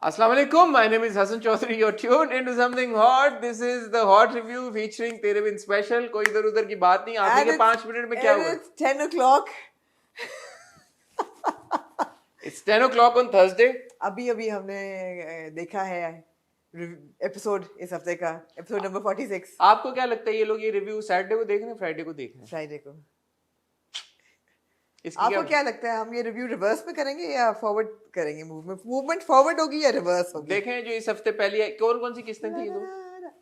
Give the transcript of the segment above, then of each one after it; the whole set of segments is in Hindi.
Assalamu alaikum. My name is Hassan Chaudhary. You're tuned into something hot. This is the hot review featuring तेरे बिन special. कोई इधर उधर की बात नहीं. आते के 5 मिनट में क्या हुआ? It's 10 o'clock. It's 10 o'clock on Thursday. अभी हमने देखा है एपिसोड इस हफ्ते का एपिसोड नंबर 46 आपको क्या लगता है ये लोग ये रिव्यू सैटरडे को देख रहे हैं फ्राइडे को देख रहे हैं? फ्राइडे को। इसकी आपको क्या लगता है हम ये रिव्यू रिवर्स में करेंगे या फॉरवर्ड करेंगे? मूवमेंट फॉरवर्ड होगी या रिवर्स होगी? देखें जो इस हफ्ते पहले कौन सी किस्तें थी ये दो?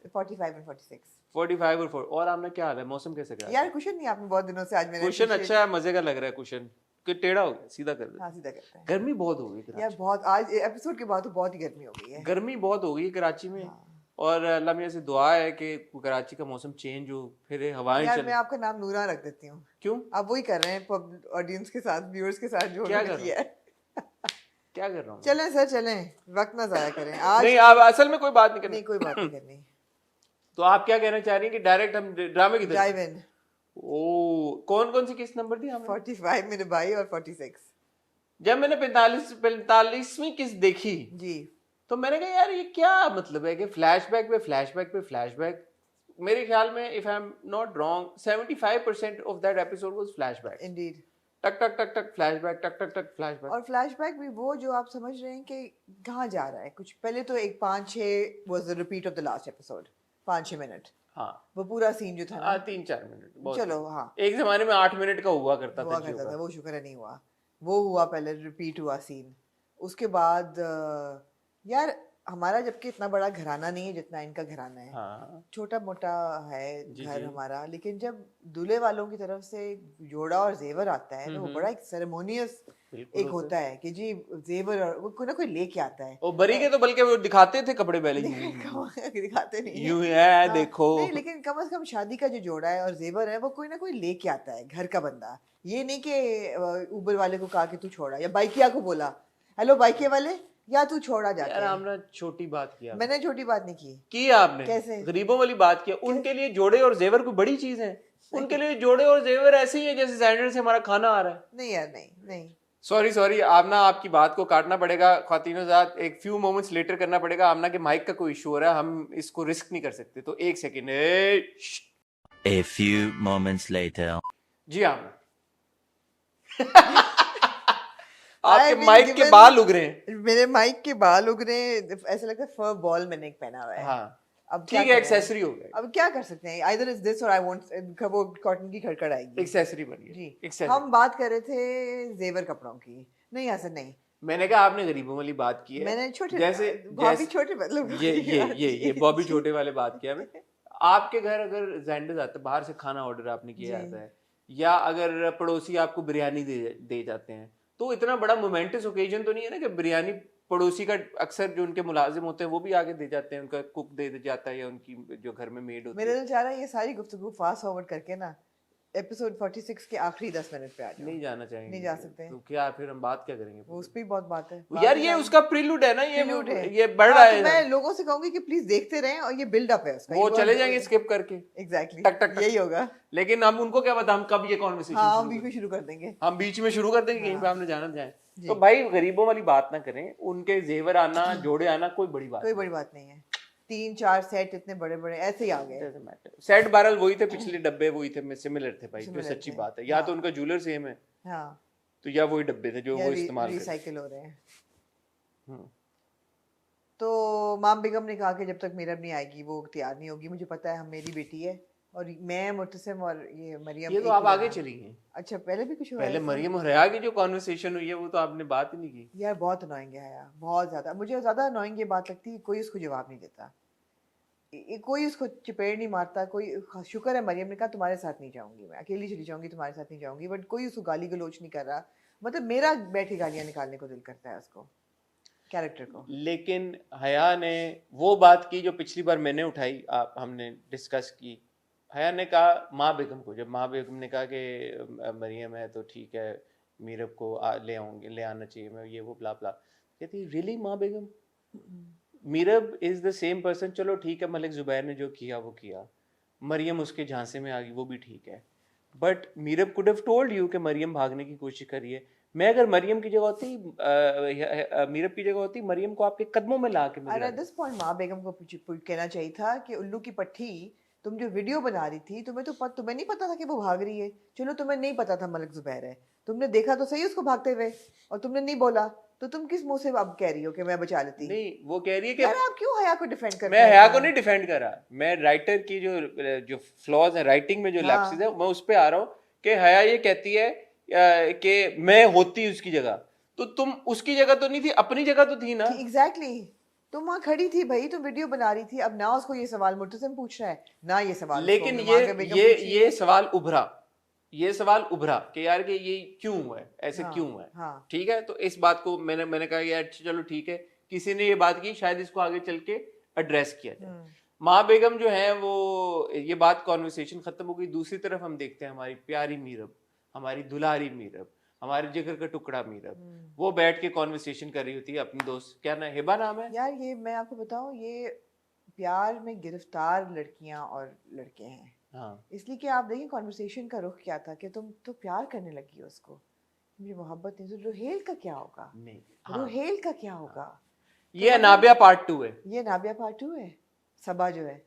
45 और 46। 45 और 4 और आपने क्या हाल है? मौसम कैसे गया? यार कुशन नहीं आपने बहुत दिनों से आज मैंने कुशन अच्छा है, मजे का लग रहा है कुशन कि टेढ़ा हो गया, सीधा कर दे। हाँ सीधा करते हैं। गर्मी बहुत हो गई यार बहुत आज एपिसोड के बाद तो बहुत ही गर्मी हो गई है। गर्मी बहुत हो गई कराची में। और अल्लाह मियां से दुआ है कि कराची का मौसम चेंज हो, फिर हवाएं यार चले। मैं आपका नाम नूरा रख देती हूँ। क्यों? आप वही कर रहे हैं ऑडियंस के साथ, व्यूअर्स के साथ जो क्या उन्होंने कर किया है। क्या कर रहा हूँ? चलें सर चलें, वक्त ना जाया करें आज। नहीं आप असल में कोई बात नहीं करनी। नहीं कोई बात नहीं करनी। तो आप क्या कहना चाह रही हैं कि डायरेक्ट हम ड्रामे की तरफ? Dive in. ओ कौन सी किस्त नंबर दी हमने? 45 मेरे भाई और 46 जब मैंने 45वीं किस्त देखी जी। तो मैंने कहा यार ये क्या मतलब है कि फ्लैशबैक पे फ्लैशबैक पे फ्लैशबैक। मेरे ख्याल में if I am not wrong 75% of that episode was flashback. Indeed. टक टक टक टक फ्लैशबैक, टक टक टक फ्लैशबैक। और फ्लैशबैक भी वो जो आप समझ रहे हैं कि कहाँ जा रहा है कुछ। पहले तो एक 5-6 was the repeat of the last episode, 5-6 minute. हाँ वो पूरा सीन जो था ना 3-4 मिनट बहुत। चलो हाँ एक जमाने में 8 मिनट का हुआ करता हुआ था करता था, वो शुक्र है नहीं हुआ। वो हुआ पहले, रिपीट हुआ सीन। उसके बाद यार हमारा जबकि इतना बड़ा घराना नहीं है जितना इनका घराना है। हाँ छोटा मोटा है जी, घर जी। हमारा, लेकिन जब दूल्हे वालों की तरफ से जोड़ा और जेवर आता है तो वो बड़ा एक सेरेमोनियस बिल्कुल एक होता है कि जी जेवर और वो कोई ना कोई लेके आता है। वो बरी के तो बल्कि वो दिखाते थे कपड़े पहले दिखाते नहीं यूं है। है हाँ, देखो। नहीं लेकिन कम से कम शादी का जो जोड़ा है और जेवर है वो कोई ना कोई लेके आता है घर का बंदा। ये नहीं कि उबर वाले को कहा कि तू छोड़ा या बाइकिया को बोला हेलो बाइकिया वाले या तू छोड़ा यार जाके। हमने छोटी बात किया। मैंने छोटी बात नहीं की आपने कैसे? गरीबों वाली बात किया। उनके लिए जोड़े और जेवर कोई बड़ी चीज है? उनके लिए जोड़े और जेवर ऐसे ही है जैसे सैंडल से हमारा खाना आ रहा है। नहीं यार नहीं नहीं। सॉरी आप ना आपकी बात को काटना पड़ेगा ख्वातीनो ज़ात। एक फ्यू मोमेंट्स लेटर करना पड़ेगा। आमना के माइक का कोई इशू हो रहा है, हम इसको रिस्क नहीं कर सकते। तो एक second. A few moments later. जी आमना आपके been माइक के given- बाल उग रहे हैं। मेरे माइक के बाल उग रहे हैं, ऐसा लगता है फर बॉल मैंने एक पहना हुआ है। हाँ अब क्या ठीक है, करें? एक्सेसरी हो गया। अब क्या कर सकते हैं, आइदर इज दिस और आई वांट वो कॉटन की खड़खड़ आएगी। एक्सेसरी बन गई। जी एक्सेसरी। हम बात कर रहे थे जेवर कपड़ों की। नहीं ऐसा नहीं, मैंने कहा आपने गरीबों वाली बात की है। मैंने छोटे जैसे बॉबी छोटे मतलब ये बॉबी छोटे वाले बात किया मैं। आपके घर अगर जैंडर्स आता है, बाहर से खाना ऑर्डर आपने किया जी। जाता है, या अगर पड़ोसी आपको बिरयानी दे जाते हैं, तो इतना बड़ा मोमेंटस ओकेजन तो नहीं है ना कि बिरयानी पड़ोसी का अक्सर जो उनके मुलाजिम होते हैं वो भी आगे दे जाते हैं, उनका कुक दे जाता है या उनकी जो घर में मेड होती मेरे है। दिल चाह रहा है ये सारी गुफ्तगू फास्ट फॉरवर्ड करके ना एपिसोड 46 के आखिरी 10 मिनट पे आ जाओ। नहीं जाना चाहेंगे। नहीं जा सकते। तो क्या फिर हम बात क्या करेंगे? वो उस पे भी बहुत बात है। यार ये उसका प्रीलूड है ना, Prelude है। ये बढ़ हाँ, रहा तो है। मैं लोगों से कहूंगी कि प्लीज देखते रहें और ये बिल्ड अप है उसका। वो चले जाएंगे स्किप करके। एग्जैक्टली टक टक टक। यही होगा। लेकिन हम उनको क्या पता हम कब ये कॉन्वर्सेशन हाँ हम बीच में शुरू कर देंगे। हम बीच में शुरू कर देंगे कहीं पे हमने जाना जाए। जी। तो भाई गरीबों वाली बात ना करें। उनके जेवर आना, जोड़े आना कोई बड़ी बात कोई बड़ी बात नहीं है। 3-4 सेट इतने बड़े बड़े ऐसे ही आ गए। नहीं। सेट बहरहाल वही थे, पिछले डब्बे वही थे, सिमिलर थे भाई, जो Similar सच्ची थे। बात है। या तो हाँ। उनका जूलर सेम है हाँ तो या वही डब्बे थे जो वो इस्तेमाल करते। रिसाइकिल हो रहे हैं। हम्म। तो माम बेगम ने कहा कि जब तक मीरब नहीं आएगी वो तैयार नहीं होगी। मुझे पता है हम मेरी बेटी है और मैं मुतसिम और ये मरियम। ये तो एक आप ही आगे बना। चली गई। अच्छा पहले भी कुछ हुआ पहले है? मरियम और हया की जो कॉन्वर्सेशन हुई है वो तो आपने बात ही नहीं की। यार बहुत अनोइंग है यार, बहुत ज्यादा। मुझे ज्यादा अनोइंग ये बात लगती है कोई उसको जवाब नहीं देता, कोई उसको चपेड़ नहीं मारता। कोई शुक्र है मरियम ने कहा तुम्हारे साथ नहीं जाऊंगी, मैं अकेली चली जाऊंगी, तुम्हारे साथ नहीं जाऊंगी। बट कोई उसको गाली गलोच नहीं कर रहा। मतलब मेरा बैठे गालियां निकालने को दिल करता है उसको, कैरेक्टर को। लेकिन हया ने वो बात की जो पिछली बार मैंने उठाई, आप हमने डिस्कस की। हया ने कहा माँ बेगम को, जब माँ बेगम ने कहा कि मरियम है तो ठीक है, मीरब को ले आना चाहिए, मैं ये वो ब्ला ब्ला। कहती रियली माँ Begum, Meerab is the same person. चलो ठीक है, मलिक जुबैर ने जो किया वो किया, मरियम उसके झांसे में आ गई, वो भी ठीक है। But Meerab could have told you कि मरियम भागने की कोशिश कर रही है। मैं अगर मरियम की जगह होती, मीरब की जगह होती, मरियम को आपके कदमों में ला के मैं और गिरा एट दिस पॉइंट माँ बेगम को कहना चाहिए था कि उल्लू की पट्टी, तुम जो वीडियो बना रही थी, तुम्हें नहीं पता था कि वो भाग रही है। चलो तुम्हें नहीं पता था मलिक जुबैर है, तुमने देखा तो सही उसको भागते हुए, और तुमने नहीं बोला, तो तुम किस मुंह से अब कह रही हो कि मैं बचा लेती? नहीं, वो कह रही है कि यार आप क्यों हया को डिफेंड करते मैं हैं हया इतना? को नहीं डिफेंड कर रहा, मैं राइटर की जो फ्लॉज है, राइटिंग में जो हाँ। लैप्सेस है, मैं उस पे आ रहा हूँ कि हया ये कहती है कि मैं होती उसकी जगह, तो तुम उसकी जगह तो नहीं थी, अपनी जगह तो थी ना। एग्जैक्टली, तुम वहाँ खड़ी थी भाई, तुम वीडियो बना रही थी। अब ना उसको ये सवाल मुर्तसिम पूछ रहा है, ना ये सवाल लेकिन उसको मांगा बेगम पूछ रही है। ये सवाल उभरा कि यार कि ये क्यों हुआ है, ऐसे हाँ, क्यों हुआ है। हाँ। ठीक है, तो इस बात को मैंने कहा यार चलो ठीक है, किसी ने ये बात की, शायद इसको आगे चल के एड्रेस किया जाए। माँ बेगम जो है वो, ये बात कॉन्वर्सेशन खत्म हो गई। दूसरी तरफ हम देखते हैं हमारी प्यारी मीरब, हमारी दुलारी मीरब, हमारे जिगर का टुकड़ा मीरब, वो बैठ के कॉन्वर्सेशन कर रही होती है अपनी दोस्त, क्या ना हिबा नाम है। यार ये मैं आपको बताऊं, ये प्यार में गिरफ्तार लड़कियां और लड़के हैं। हाँ, इसलिए कि आप देखिए कॉन्वर्सेशन का रुख क्या था कि तुम तो प्यार करने लगी हो उसको, मुझे मोहब्बत नहीं। तो रोहेल का क्या होगा? नहीं, हाँ, रोहेल का क्या होगा? ये अनाबिया पार्ट 2 है। ये नाबिया पार्ट 2 है, सबा जो है,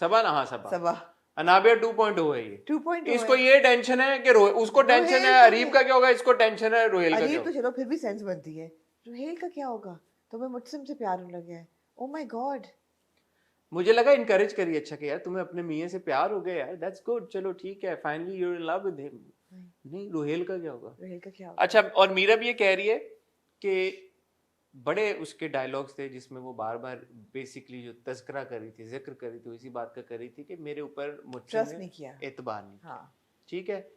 सबा ना, हाँ सबा, सबा अनाबिया 2.0 है ये। 2.0 इसको है। ये टेंशन है कि उसको टेंशन रोहेल है का अरीब का क्या होगा, इसको टेंशन है रोहेल का क्या अरीब तो होगा। चलो फिर भी सेंस बनती है, रोहेल का क्या होगा? तुम्हें मुझसे से प्यार होने लगा है? Oh my God. मुझे लगा इनकरेज करिए, अच्छा कि यार तुम्हें अपने मियां से प्यार हो गया यार, दैट्स गुड, चलो ठीक है, finally you are in love with him. नहीं, रोहेल का क्या होगा? रोहेल का क्या होगा? अच्छा, और मीरब ये कह रही है कि बड़े उसके डायलॉग्स थे जिसमें वो बार बार बेसिकली जो तज़किरा कर रही थी, जिक्र कर रही थी, इसी बात का कर रही थी कि मेरे ऊपर मुझसे ट्रस्ट नहीं किया। एतबार नहीं किया। हाँ, ठीक है,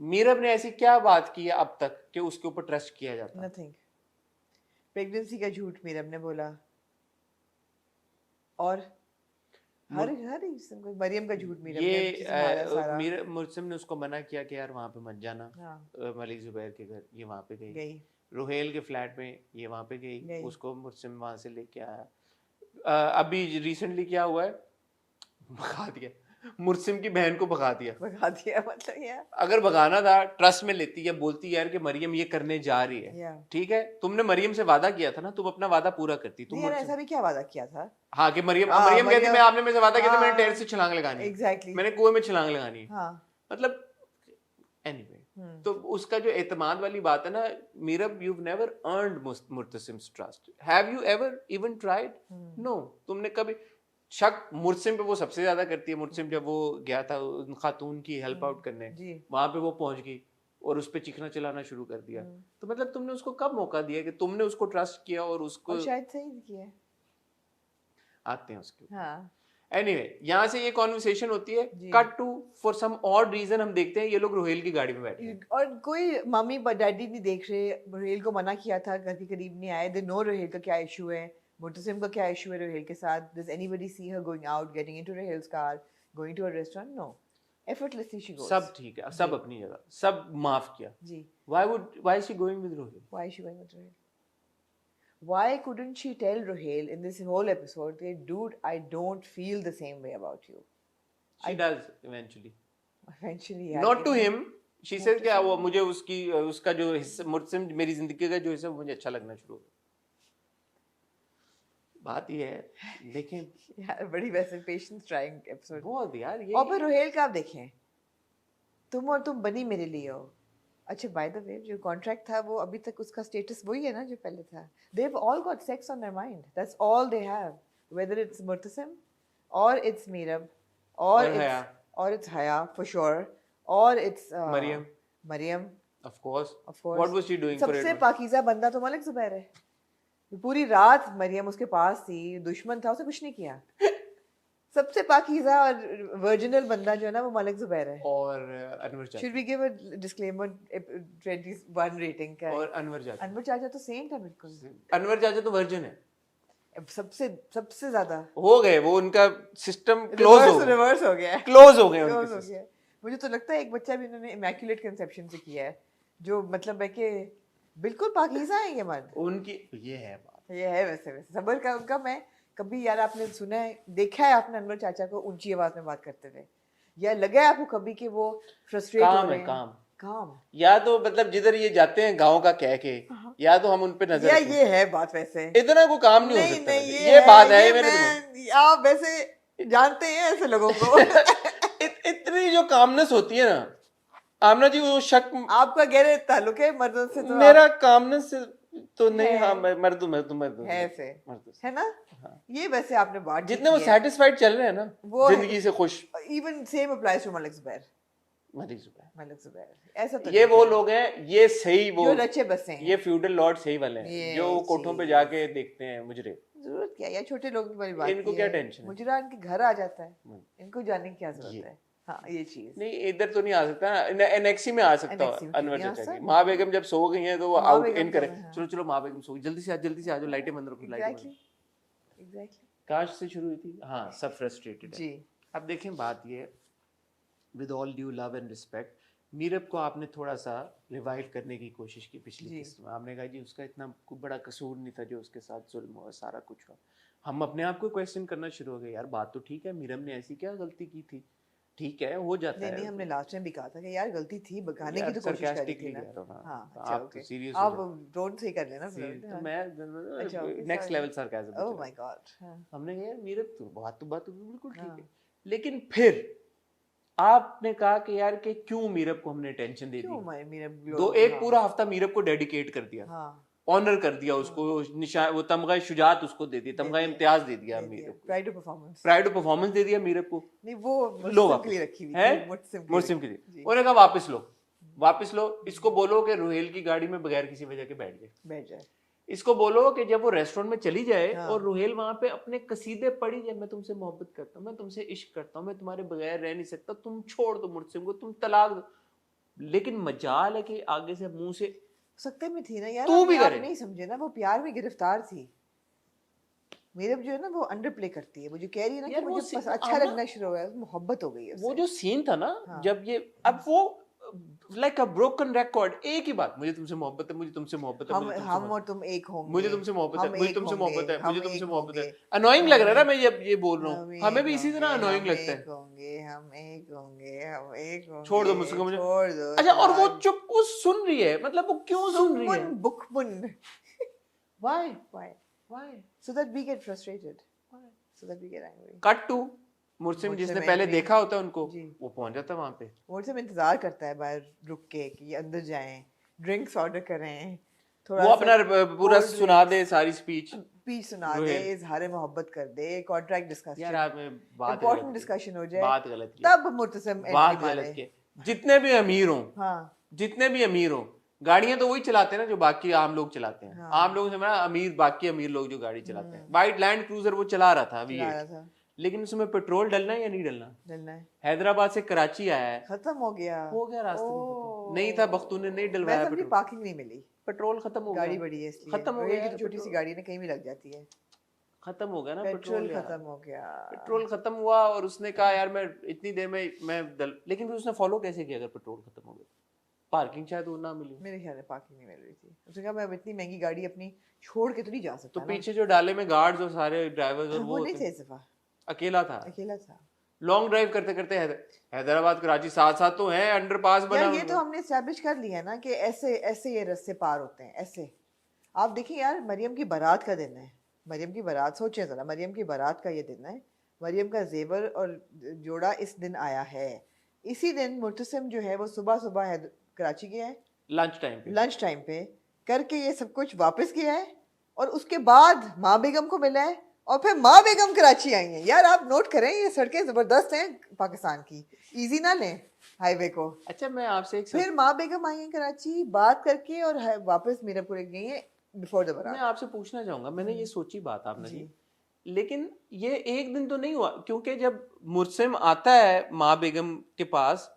मीरब ने ऐसी क्या बात की है अब तक कि उसके ऊपर ट्रस्ट किया जाता? नथिंग। प्रेगनेंसी का झूठ मीरब ने बोला, और हर हर मरियम का झूठ मीरब ने संभाला सारा। मीरब, मुर्सिम ने उसको मना किया कि यार वहां पे मत जाना, हाँ, मलिक जुबैर के घर, ये वहां पे गई। गई। रोहेल के फ्लैट में ये वहां पे गई, गई। उसको मुर्सिम वहां से लेके आया। अभी रिसेंटली क्या हुआ है, भगा दिया, मुर्सिम की बहन को भगा दिया। भगा दिया, मतलब यार। अगर भगाना था ट्रस्ट में लेती या बोलती यार कि मरियम ये करने जा रही है, या ठीक है, तुमने मरियम से वादा किया था ना, तुम अपना वादा पूरा करती। तुम नहीं यार, मुर्सिम, ऐसा भी क्या वादा किया था? हाँ कि मरियम हाँ, मरियम कहती मैं आपने मेरे से वादा किया था, मैंने हाँ, टेरेस से छलांग लगानी है, एग्जैक्टली। मैंने कुएं में छलांग लगानी है। हाँ, मतलब एनीवे, तो उसका जो एतमाद वाली बात है ना, मीरब, you've never earned मुर्तसिम्स trust, have you ever even tried? No, तुमने कभी, शक मुर्तसिम पे वो सबसे ज्यादा करती है। मुर्तसिम जब वो गया था उन खातून की हेल्प आउट करने, जी। वहां पे वो पहुंच गई और उस पे चिकना चलाना शुरू कर दिया। तो मतलब तुमने उसको कब मौका दिया कि तुमने उसको ट्रस्ट किया और उसको, और शायद सही किया है। आते हैं उसके। हाँ, एनीवे, यहाँ से ये कॉन्वर्सेशन होती है, जी। Cut to, for some odd reason हम देखते हैं ये लोग रोहेल की गाड़ी में बैठे हैं। और कोई मम्मी डैडी नहीं देख रहे, रोहेल को मना किया था, घर के करीब नहीं आए। दे नो रोहेल का क्या इशू है, मुर्तसिम का क्या इशू है रोहेल के साथ। Does anybody see her going out, getting into Rohail's car, going to a restaurant? No, effortlessly she goes. सब ठीक है, सब अपनी जगह, सब माफ किया। जी। why is she going with Rohil? Why is she going with Rohel? Why couldn't she tell Rohel in this whole episode that, dude, I don't feel the same way about you? She does eventually, Eventually, not to him. She says क्या वो मुझे उसका जो हिस्सा, मुझसे मेरी जिंदगी का जो हिस्सा मुझे अच्छा लगना शुरू हो गया। बात ये है, देखें यार बड़ी वैसे पेशेंस ट्राइंग एपिसोड। बहुत यार ये, और फिर रोहेल का आप देखें, तुम और तुम बनी मेरे लिए हो। अच्छा, बाय द वे, जो कॉन्ट्रैक्ट था वो अभी तक उसका स्टेटस वही है ना जो पहले था। They've all got sex on their mind. That's all they have. Whether it's Murtasim or it's Meerab or it's Haya for sure, or it's Mariam. of course. Of course. What was she doing for सबसे it? पाकीज़ा बंदा तो मलिक जुबैर है। पूरी रात मरियम उसके पास थी, दुश्मन था, उसे कुछ नहीं किया। सबसे पाकीज़ा और वर्जिनल बंदा जो है ना वो मलिक जुबैर है। और अनवर चाचा, Should we give a disclaimer 21 rating का? और अनवर चाचा, अनवर चाचा तो सेंट है बिल्कुल। अनवर चाचा तो वर्जिन है, सबसे सबसे ज्यादा हो गए वो, उनका सिस्टम रिवर्स हो गया है। क्लोज हो गए Close उनके हो system। गया है। मुझे तो लगता है एक बच्चा भी इन्होंने इमैक्युलेट कंसेप्शन से किया है, जो मतलब है कि बिल्कुल पाकीज़ा है ये मन। उनकी ये है बात, ये है वैसे सबर का उनका। मैं कभी, यार आपने सुना है, देखा है आपने अनवर चाचा को ऊंची आवाज में बात करते हुए, या लगा है आपको कभी कि वो फ्रस्ट्रेट हो काम रहे है, हैं? काम काम या तो मतलब जिधर ये जाते हैं गांव का कह के, या तो हम उन पे नजर या रखें। ये है बात वैसे इतना कोई काम नहीं हो नहीं सकता नहीं वैसे। ये बात है मेरे दिमाग मैं आप वैसे जानते हैं ऐसे लोगों को इतनी जो कामनेस होती है ना आमना जी, वो शक आपका गहरे ताल्लुक है मर्दों से तो मेरा कामनेस से तो नहीं। है। हाँ मर्दू है ऐसे है ना। ये वैसे आपने बात जितने वो की है। सेटिस्फाइड चल रहे हैं ना वो है। जिंदगी से खुश। Even same applies to Malik Zubair Malik Zubair, Malik Zubair ऐसा तो ये नहीं वो है। लोग हैं, ये सही वो जो रचे बसे हैं ये फ्यूडल लॉर्ड सही वाले हैं ये जो कोठों पे चीज। जाके देखते हैं मुजरे। जरूरत क्या है, या छोटे लोगों वाली बात इनको की क्या है। टेंशन है? मुजरा इनके घर आ जाता है, इनको जाने की क्या ये। जरूरत है। हाँ ये चीज नहीं इधर तो नहीं आ सकता, एनेक्सी में आ सकता एनेक्सी है में अनवर यहाँ चचा से- की। माँ बेगम जब सो गई हैं तो वो माँ आउट बेगम इन तो करे, मैं, हाँ। चलो चलो माँ बेगम सो गई, जल्दी से आ जाओ, लाइटें बंद रखो, लाइटें बंद रखो। एग्जैक्टली काश से शुरू हुई थी। हाँ सब फ्रस्ट्रेटेड है। जी। अब देखें बात ये, with all due love and respect, Meerab को आपने थोड़ा सा रिवाइव करने की कोशिश की पिछली जी। किस्त में। आपने कहा जी उसका इतना कोई बड़ा कसूर नहीं था जो उसके साथ जुल्म हुआ, सारा कुछ हुआ। हम अपने आप को क्वेश्चन करना शुरू हो गए, यार बात तो ठीक है, मीरब ने ऐसी क्या गलती की थी, ठीक है हो जाता नहीं है। नहीं हमने लास्ट टाइम भी कहा था कि यार गलती थी, बगाने यार की तो कोशिश करी sarcastically थी ना। कह रहा हूँ, हाँ। हाँ तो अच्छा आप तो ओके, serious हो आप जाओ। टोन सही कर लेना फिर। तो हाँ। मैं अच्छा okay next level sarcasm. Oh my God. हमने कहा यार मीरब तो बात तो बिल्कुल ठीक हाँ। है, लेकिन फिर आपने कहा कि यार कि क्यों मीरब को हमने टेंशन दे क्यों दी। मेरा दो एक पूरा हफ्ता मीरब को डेडिकेट कर दिया, हाँ ऑनर कर दिया उसको, निशान वो तमगा शुजात उसको दे दिया, तमगा दिया, इम्तियाज दे दिया मीरब को, pride of performance. Pride of performance दे दिया मीरब को। नहीं वो लो मुर्सिम के लिए वापस रखी हुई है, थी, मुर्सिम के लिए। जी। उन्होंने कहा वापस लो, इसको बोलो कि रुहेल की गाड़ी में बगैर किसी वजह के बैठ जाए। बैठ जाए। इसको बोलो कि जब वो रेस्टोरेंट में चली जाए हाँ। और रुहेल वहां पे अपने कसीदे पढ़ी जाए, मैं तुमसे मोहब्बत करता हूँ, मैं तुमसे इश्क करता हूँ, मैं तुम्हारे बगैर रह नहीं सकता, तुम छोड़ दो मुर्सिम को, तुम तलाक दो। लेकिन मजाल है कि आगे से मुंह से सकते में थी ना यार, तू भी आप करे। नहीं समझे ना, वो प्यार में गिरफ्तार थी। मेरे जो है ना वो अंडर प्ले करती है, वो जो कह रही है ना कि यार वो मुझे सीन- अच्छा अब ना- लगना शुरू हो गया, मोहब्बत हो गई है वो उससे। जो सीन था ना, हाँ। जब ये अब वो लाइक अ ब्रोकन रिकॉर्ड, एक ही बात, मुझे तुमसे मोहब्बत है, मुझे तुमसे मोहब्बत है, मुझे तुमसे हम मोहब्बत और तुम एक होंगे, मुझे तुमसे मोहब्बत है, हम मुझे एक तुमसे होंगे, मोहब्बत है, मुझे हम तुमसे एक मोहब्बत है। होंगे, अनोइंग लग रहा है ना हम मैं जब ये बोल रहा हूँ, हमें भी इसी तरह अनोइंग लगता है। हम एक होंगे, हम एक होंगे, छोड़ दो मुझको, मुझे छोड़ दो। अच्छा। और वो चुप, वो सुन रही है, मतलब वो क्यों सुन रही है? बुकमुन Why? why Why? so that we get frustrated, so that we get angry। Cut to Mursim, Mursim जिसने पहले angry। देखा होता है उनको, जी। वो पहुंच जाता है वहां पे। मुझसे इंतजार करता है बाहर रुक के कि ये अंदर जाएं, ड्रिंक्स ऑर्डर करें, वो अपना पूरा cold सुना drinks, दे सारी स्पीच, स्पीच सुना दे, रोहित। इजहार मोहब्बत कर दे, कॉन्ट्रैक्ट यार डिस्कशन, आपने बात इंपॉर्टेंट गलत की। डिस्कशन हो जाए, बात गलत की, तब मुर्तसिम बात एंट्री गलत मारे। की। जितने भी अमीर हों, हाँ जितने भी अमीर हों, गाड़ियां तो वही चलाते हैं ना जो बाकी आम लोग चलाते हैं। हाँ। आम लोगों से मेरा अमीर, बाकी अमीर लोग जो गाड़ी चलाते हैं। वाइट लैंड क्रूजर वो चला रहा था चला रहा V8, था, लेकिन उसमें पेट्रोल डलना है या नहीं डलना? डलना है, हैदराबाद से कराची आया है, खत्म हो गया रास्ते में खत्म। ओह। नहीं था बख्तू ने नहीं मैं डलवाया समझी पेट्रोल, पार्किंग नहीं मिली, पेट्रोल खत्म हो गाड़ी गया, बड़ी है इसलिए, खत्म हो रोहिल गया की यार तो छोटी सी पेट्रोल। गाड़ी है ना, कहीं भी लग जाती है, खत्म हो गया ना पेट्रोल यार। खत्म हो गया। पेट्रोल खत्म हुआ और उसने कहा यार मैं इतनी देर में लेकिन फिर उसने फॉलो कैसे किया अगर पेट्रोल खत्म हो गया? पार्किंग शायद वो ना मिली, मेरे ख्याल में पार्किंग नहीं मिल रही थी, उसने कहा मैं अब इतनी महंगी गाड़ी अपनी छोड़ के तो नहीं जा तो सकता ना। पीछे जो डाले में गार्ड्स और सारे ड्राइवर्स और वो नहीं होते- थे, सिफा अकेला था, अकेला था लॉन्ग ड्राइव करते करते हैदराबाद कराची साथ साथ तो है, अंडरपास बना यार। ये हुआ। तो हमने एस्टैब्लिश कर लिया ना कि ऐसे ऐसे ये रास्ते पार होते हैं ऐसे। आप देखिए यार, मरियम की बारात का दिन है, मरियम की बारात, सोचें ज़रा, मरियम की बारात का ये दिन है, मरियम का जेवर और जोड़ा इस दिन आया है। इसी दिन मुर्तसिम जो है वो सुबह सुबह कराची गया है, लंच टाइम पे, लंच टाइम पे करके ये सब कुछ वापस किया है, और उसके बाद माँ बेगम को मिला है, और फिर माँ बेगम कराची आई हैं। यार आप नोट करें, ये सड़कें ज़बरदस्त हैं पाकिस्तान की, इजी ना लें हाईवे को। अच्छा मैं आपसे एक फिर माँ बेगम आई हैं कराची, बात करके और वापस मीरपुर गई हैं बिफोर द मैं बारात। आपसे पूछना चाहूंगा, मैंने ये सोची बात आपने जी, लेकिन ये एक दिन तो नहीं हुआ, क्योंकि जब मुर्सिम आता है माँ बेगम के पास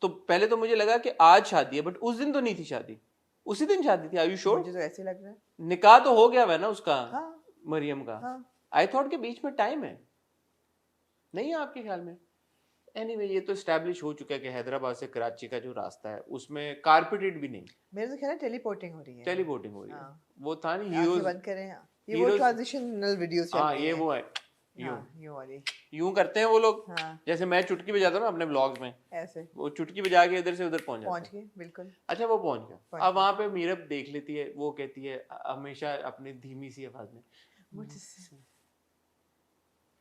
तो पहले तो मुझे लगा कि आज शादी है, बट उस दिन तो नहीं थी शादी, उसी दिन शादी थी। Are you sure? मुझे तो ऐसे लग रहा है। निकाह तो हो गया है ना उसका, हाँ मरियम का। हाँ आई थॉट के बीच में टाइम है, नहीं है आपके ख्याल में? एनीवे ये तो एस्टैब्लिश हो चुका है कि हैदराबाद से कराची का जो रास्ता है उसमें कारपेटेड भी नहीं, मेरे तो ख्याल है टेलीपोर्टिंग हो रही है। टेलीपोर्टिंग हो रही है। हाँ। वो था नहीं आंखें हीरोज, बंद करें, हाँ। ये वो ट्रांजिशनल वीडियोस चल हाँ रही ये हैं। वो है यूं यूं वाली, यूं करते हैं वो लोग, हाँ जैसे मैं चुटकी बजाता हूँ ना अपने ब्लॉग्स में, ऐसे वो चुटकी बजा के इधर से उधर पहुंच जाते पहुंच हैं। गए बिल्कुल। अच्छा वो पहुंच गया, पहुंच अब गया। वहां पे मीरब देख लेती है, वो कहती है हमेशा अपनी धीमी सी आवाज में मुझसे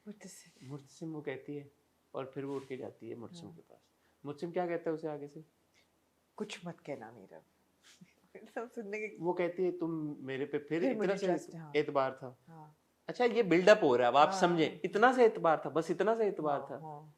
मुझसे मुर्सिम, वो कहती है, और फिर वो उठ के जाती है मुर्सिम हाँ। के पास। मुर्सिम क्या कहता है उसे आगे से, कुछ मत कहना मेरा सब सुनने के। वो कहती है तुम मेरे पे फिर फिर इतना मुझे सा trust है, हाँ। एतबार था। हाँ अच्छा ये बिल्डअप हो रहा है, अब आप हाँ, समझे, हाँ। इतना सा एतबार था, बस इतना सा एतबार हाँ, था। हाँ,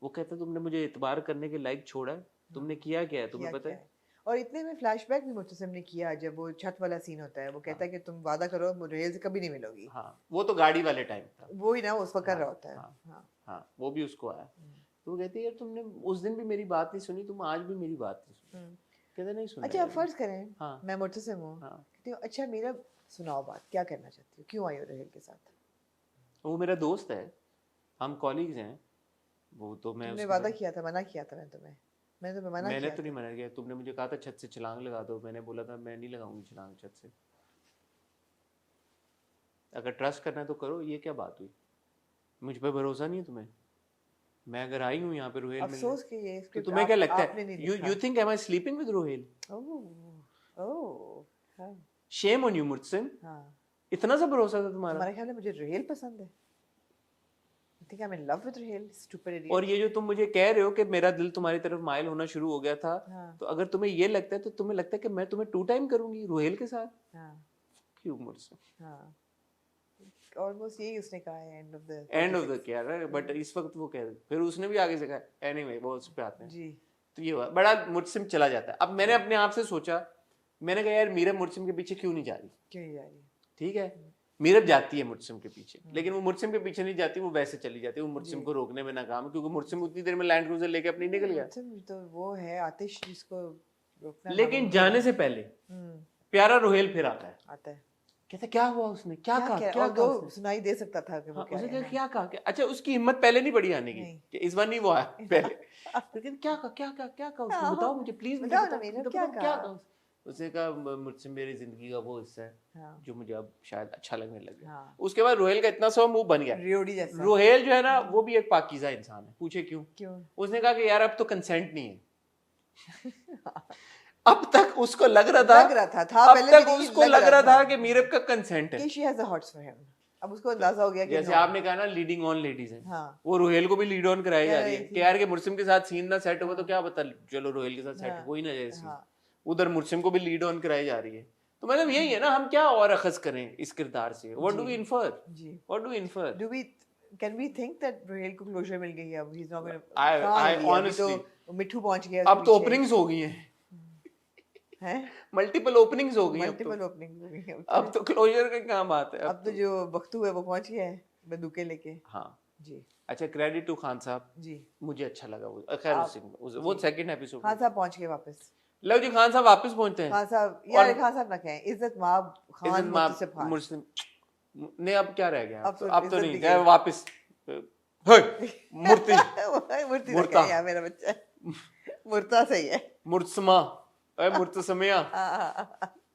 वो कहता है तुमने मुझे एतबार करने के लायक छोड़ा है, तुमने किया क्या है, तुम्हें किया पता क्या है? और इतने में फ्लैशबैक भी मुतसिम ने किया जब वो छत वाला सीन होता है, वो कहता है कि तुम वादा करो रेल से कभी नहीं मिलोगी। हाँ वो तो गाड़ी वाले टाइम था। वो ही ना उस वक्त कर हाँ, रहा होता है। हाँ, हाँ हाँ वो भी उसको आया, तो वो कहती है यार तुमने उस दिन भी मेरी बात नहीं सुनी, तुम आज भी मेरी बात नहीं सुनी। हम्म। कहते नहीं सुना अच्छा यार। आप फर्ज करें हाँ मैं मुतसिम हूँ, हाँ, कहती हूँ अच्छा मेरा सुनाओ बात, क्या करना चाहती हो, क्यों आई हो रेल के साथ? वो मेरा दोस्त है, हम कॉलीग्स हैं, वो तो मैं तुमने उसके वादा साथ- किया था, मना किया था मैंने तुम्हें मना मैंने किया तो नहीं था। मना किया, तुमने मुझे कहा था छत से छलांग लगा दो, मैंने बोला था मैं नहीं लगाऊंगी छलांग छत से। अगर ट्रस्ट करना है तो करो, ये क्या बात हुई, मुझ पे भरोसा नहीं है तुम्हें? मैं अगर आई हूँ यहाँ पे रुहेल मिलने, अफसोस कि ये तो स्क्रिप्ट तुम्हें क्या लगता आपने है, नहीं यू लिखा। You think am I sleeping with Ruhail? Oh oh हाँ शेम ऑन यू मुर्सिम, हाँ। इतना सा भरोसा था तुम्हारा। तुम्हारे ख्याल में मुझे रेल पसंद है? I think I'm in love with rail, stupid idiot। और ये जो तुम मुझे कह रहे हो कि मेरा दिल तुम्हारी तरफ माइल होना शुरू हो गया था, हाँ तो अगर तुम्हें ये लगता है तो तुम्हें लगता है कि मैं तुम्हें 2 टाइम करूंगी रुहेल के साथ? हाँ क्यों मुर्सिम? हाँ ऑलमोस्ट यही उसने कहा है एंड ऑफ द क्या रहा, बट इस वक्त वो कह रहे, फिर उसने भी आगे से कहा, एनीवे वो उस पे आते हैं। जी। तो ये हुआ, बड़ा मुर्सिम चला जाता है। अब मैंने अपने आप से सोचा, मैंने कहा यार मीरब मुर्सिम के पीछे क्यों नहीं जा रही? क्यों नहीं जा रही? ठीक है, मीरब जाती है मुर्सिम के पीछे, लेकिन वो मुर्सिम के पीछे नहीं जाती, वो वैसे चली जाती है, वो मुर्सिम को रोकने में नाकाम है, क्योंकि मुर्सिम उतनी देर में लैंड क्रूजर लेके अपनी निकल गया। तो वो है आतिश जिसको रोकना लेकिन नामुमकिन जाने है। से पहले प्यारा रुहेल फिर आता है, आता है कहता क्या हुआ, उसने क्या कहा, क्या क्या और कहा दो उसने? सुनाई दे सकता था कि वो हाँ, क्या उसने है। क्या क्या कहा, अच्छा उसकी हिम्मत पहले नहीं पड़ी आने की, नहीं। कि इस बार नहीं वो आया पहले, फिर कहते क्या कहा, क्या कहा, क्या कहा उसने, हाँ, बताओ मुझे प्लीज, मुझे बताओ ना बताओ, मीरब, बताओ, क्या बताओ, क्या कहा? कहा उसने? कहा मुझसे मेरी जिंदगी का वो हिस्सा है हाँ जो मुझे अब शायद अच्छा लगने लग गया। हाँ उसके बाद रोहेल का इतना सा मुंह बन गया। रियोडी जैसा। रोहेल जो है ना वो भी एक पाकीज़ा इंसान है, पूछे क्यों? क्यों? उसने कहा कि यार अब तो कंसेंट नहीं है। अब तक उसको लग रहा था था अब पहले तक भी नहीं, उसको लग रहा था कि मीरब का कंसेंट है, कि she has the hots for him। अब उसको अंदाजा हो गया कि जैसे no। आपने कहा ना लीडिंग ऑन लेडीज है, हाँ वो रोहेल को भी लीड ऑन कराई कह जा रही रही है थी। कि यार के मुर्सिम के साथ सीन ना सेट हुआ तो हाँ। क्या पता चलो रोहेल के साथ सेट हाँ। हो ही ना जाए सीन, हाँ उधर मुर्सिम को भी लीड ऑन कराई जा रही है। तो मतलब यही है ना, हम क्या और अखज करें इस किरदार से, व्हाट डू वी इन्फर, जी। What do we infer? Do we can we think that Rohail को क्लोजर मिल गई है अब? He's not gonna I कहाँ मिली है? अभी honestly तो मिठू पहुंच गया अब तो ओपनिंग्स हो गई हैं, हैं, मल्टीपल ओपनिंग्स हो गई हैं मल्टीपल ओपनिंग हो गई है अब तो क्लोजर की क्या बात है अब तो जो बख्तू है वो पहुंच गया है बंदूकें लेके। हाँ जी अच्छा, क्रेडिट टू खान साहब, जी। मुझे अच्छा लगा वो, खैर वो सेकंड एपिसोड। खान साहब पहुंच गए वापस। लो जी खान साहब वापस पहुंचते हैं। खान साहब यार खान साहब ना कहें, इज्जत माब खान इज्जत माब मुतसिब खान। मुस्लिम नहीं, अब क्या रह गया, अब तो अब तो इज्जत नहीं भी गए गई। वापस। मूर्ति मूर्ति मुर्ता। मुर्ता यार मेरा बच्चा मुर्ता सही है। मुर्तसमा मुर्तसमिया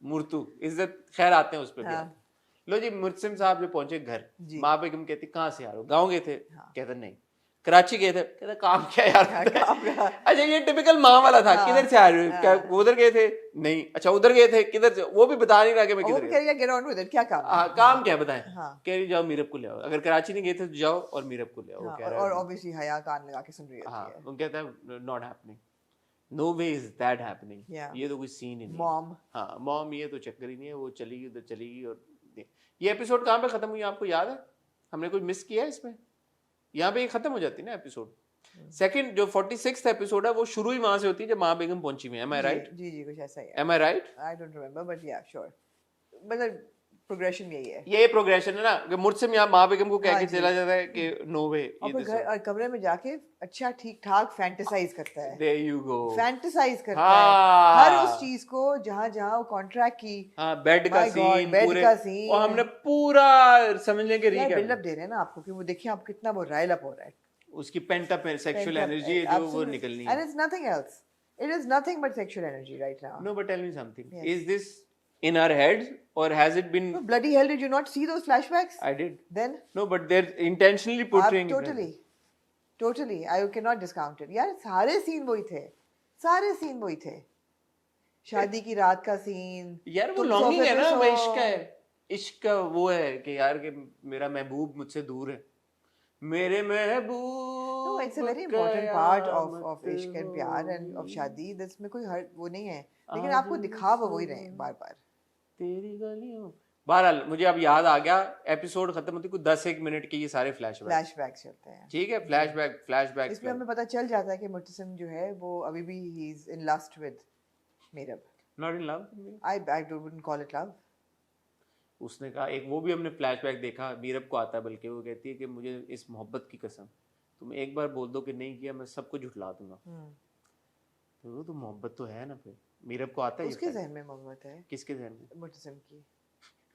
मुर्तू, इज्जत, खैर आते हैं उस पे भी हाँ। आते हैं। लो जी मुर्तसिम साहब जो पहुंचे घर, जी। माँ बेगम कहती कहाँ से आ रहे हो, गाँव गए थे? हाँ। कहते नहीं। कराची गए थे? कहते काम क्या यार। हाँ, काम क्या? अच्छा ये टिपिकल माँ वाला था, हाँ, किधर से आ रहे हो, क्या हाँ। उधर गए थे? नहीं। अच्छा उधर गए थे, किधर से? वो भी बता नहीं रहा कि मैं और वो किधर भी गया। कह रही है गेट ऑन विद इट, क्या काम है? काम क्या बताएं? हाँ। कह रही जाओ मीरब को ले आओ, अगर कराची नहीं गए थे तो जाओ और मीरब को ले आओ। वो हाँ, कह रहा और है ऑब्वियसली हया कान लगा के सुन रही हाँ, होती है। वो कहता है not happening, no way is that happening, Yeah. ये तो कोई सीन ही नहीं। मॉम। हाँ मॉम, ये तो चक्कर ही नहीं है, वो चलेगी उधर चलेगी। और ये एपिसोड कहाँ पे खत्म हुई आपको याद है? हमने कुछ मिस किया है इसमें? यहाँ पे ये खत्म हो जाती है ना एपिसोड। सेकंड जो 46th एपिसोड है वो शुरू ही वहां से होती है जब माँ बेगम पहुंची हुई है। Am I right? जी जी कुछ ऐसा ही है। Am I right? I don't remember but yeah sure, मतलब प्रोग्रेशन यही है। ये प्रोग्रेशन है ना कि मुझसे यहाँ माँ बेगम को कह हाँ के जी। चला जाता है कि नो वे, और फिर घर और कमरे में जाके अच्छा ठीक ठाक फैंटेसाइज करता है। देयर यू गो, फैंटेसाइज करता हाँ। है हर उस चीज को जहां जहां वो कॉन्ट्रैक्ट की। हाँ बेड का My God, सीन bed पूरे, का scene। और हमने पूरा समझ लें कि यार recap बिल्डअप दे रहे हैं ना आपको कि वो देखिए आप कितना वो राइल अप हो रहा है। उसकी पेंट अप सेक्सुअल एनर्जी है जो वो निकलनी And है। it's nothing else. It is nothing but sexual energy right now. No, but tell me something. Yes. Is this in our heads, or has it been? No, bloody hell, did you not see those flashbacks? I did. Then No, but they're intentionally portraying it. totally I cannot discount it. यार सारे सीन वही थे, शादी की रात का सीन। यार वो लॉन्गिंग है ना, वो इश्क है, इश्क का वो है कि यार कि मेरा महबूब मुझसे दूर है, मेरे महबूब। No, it's a very important part of इश्क and प्यार and of शादी। इसमें कोई हर वो नहीं है, लेकिन आपको दिखा वो वही रहे बार बार। तेरी गलियों। बहरहाल मुझे अब याद आ गया, एपिसोड खत्म होते कुछ 10-1 मिनट के ये सारे फ्लैशबैक चलते हैं। ठीक है, फ्लैशबैक इसमें हमें पता चल जाता है कि मुर्तसिम जो है वो अभी भी he is in lust with Meerab. Not in love. I wouldn't call it love. उसने कहा, एक वो भी हमने फ्लैशबैक देखा, मीरब को आता है बल्कि, वो कहती है कि मुझे इस मोहब्बत की कसम, तुम एक बार बोल दो कि नहीं किया, मैं सबको झुठला दूंगा। तो वो तो मोहब्बत तो है ना। फिर मीरब को आता है, उसके जहन में मोहब्बत है। किसके जहन में? मुर्तसिम की।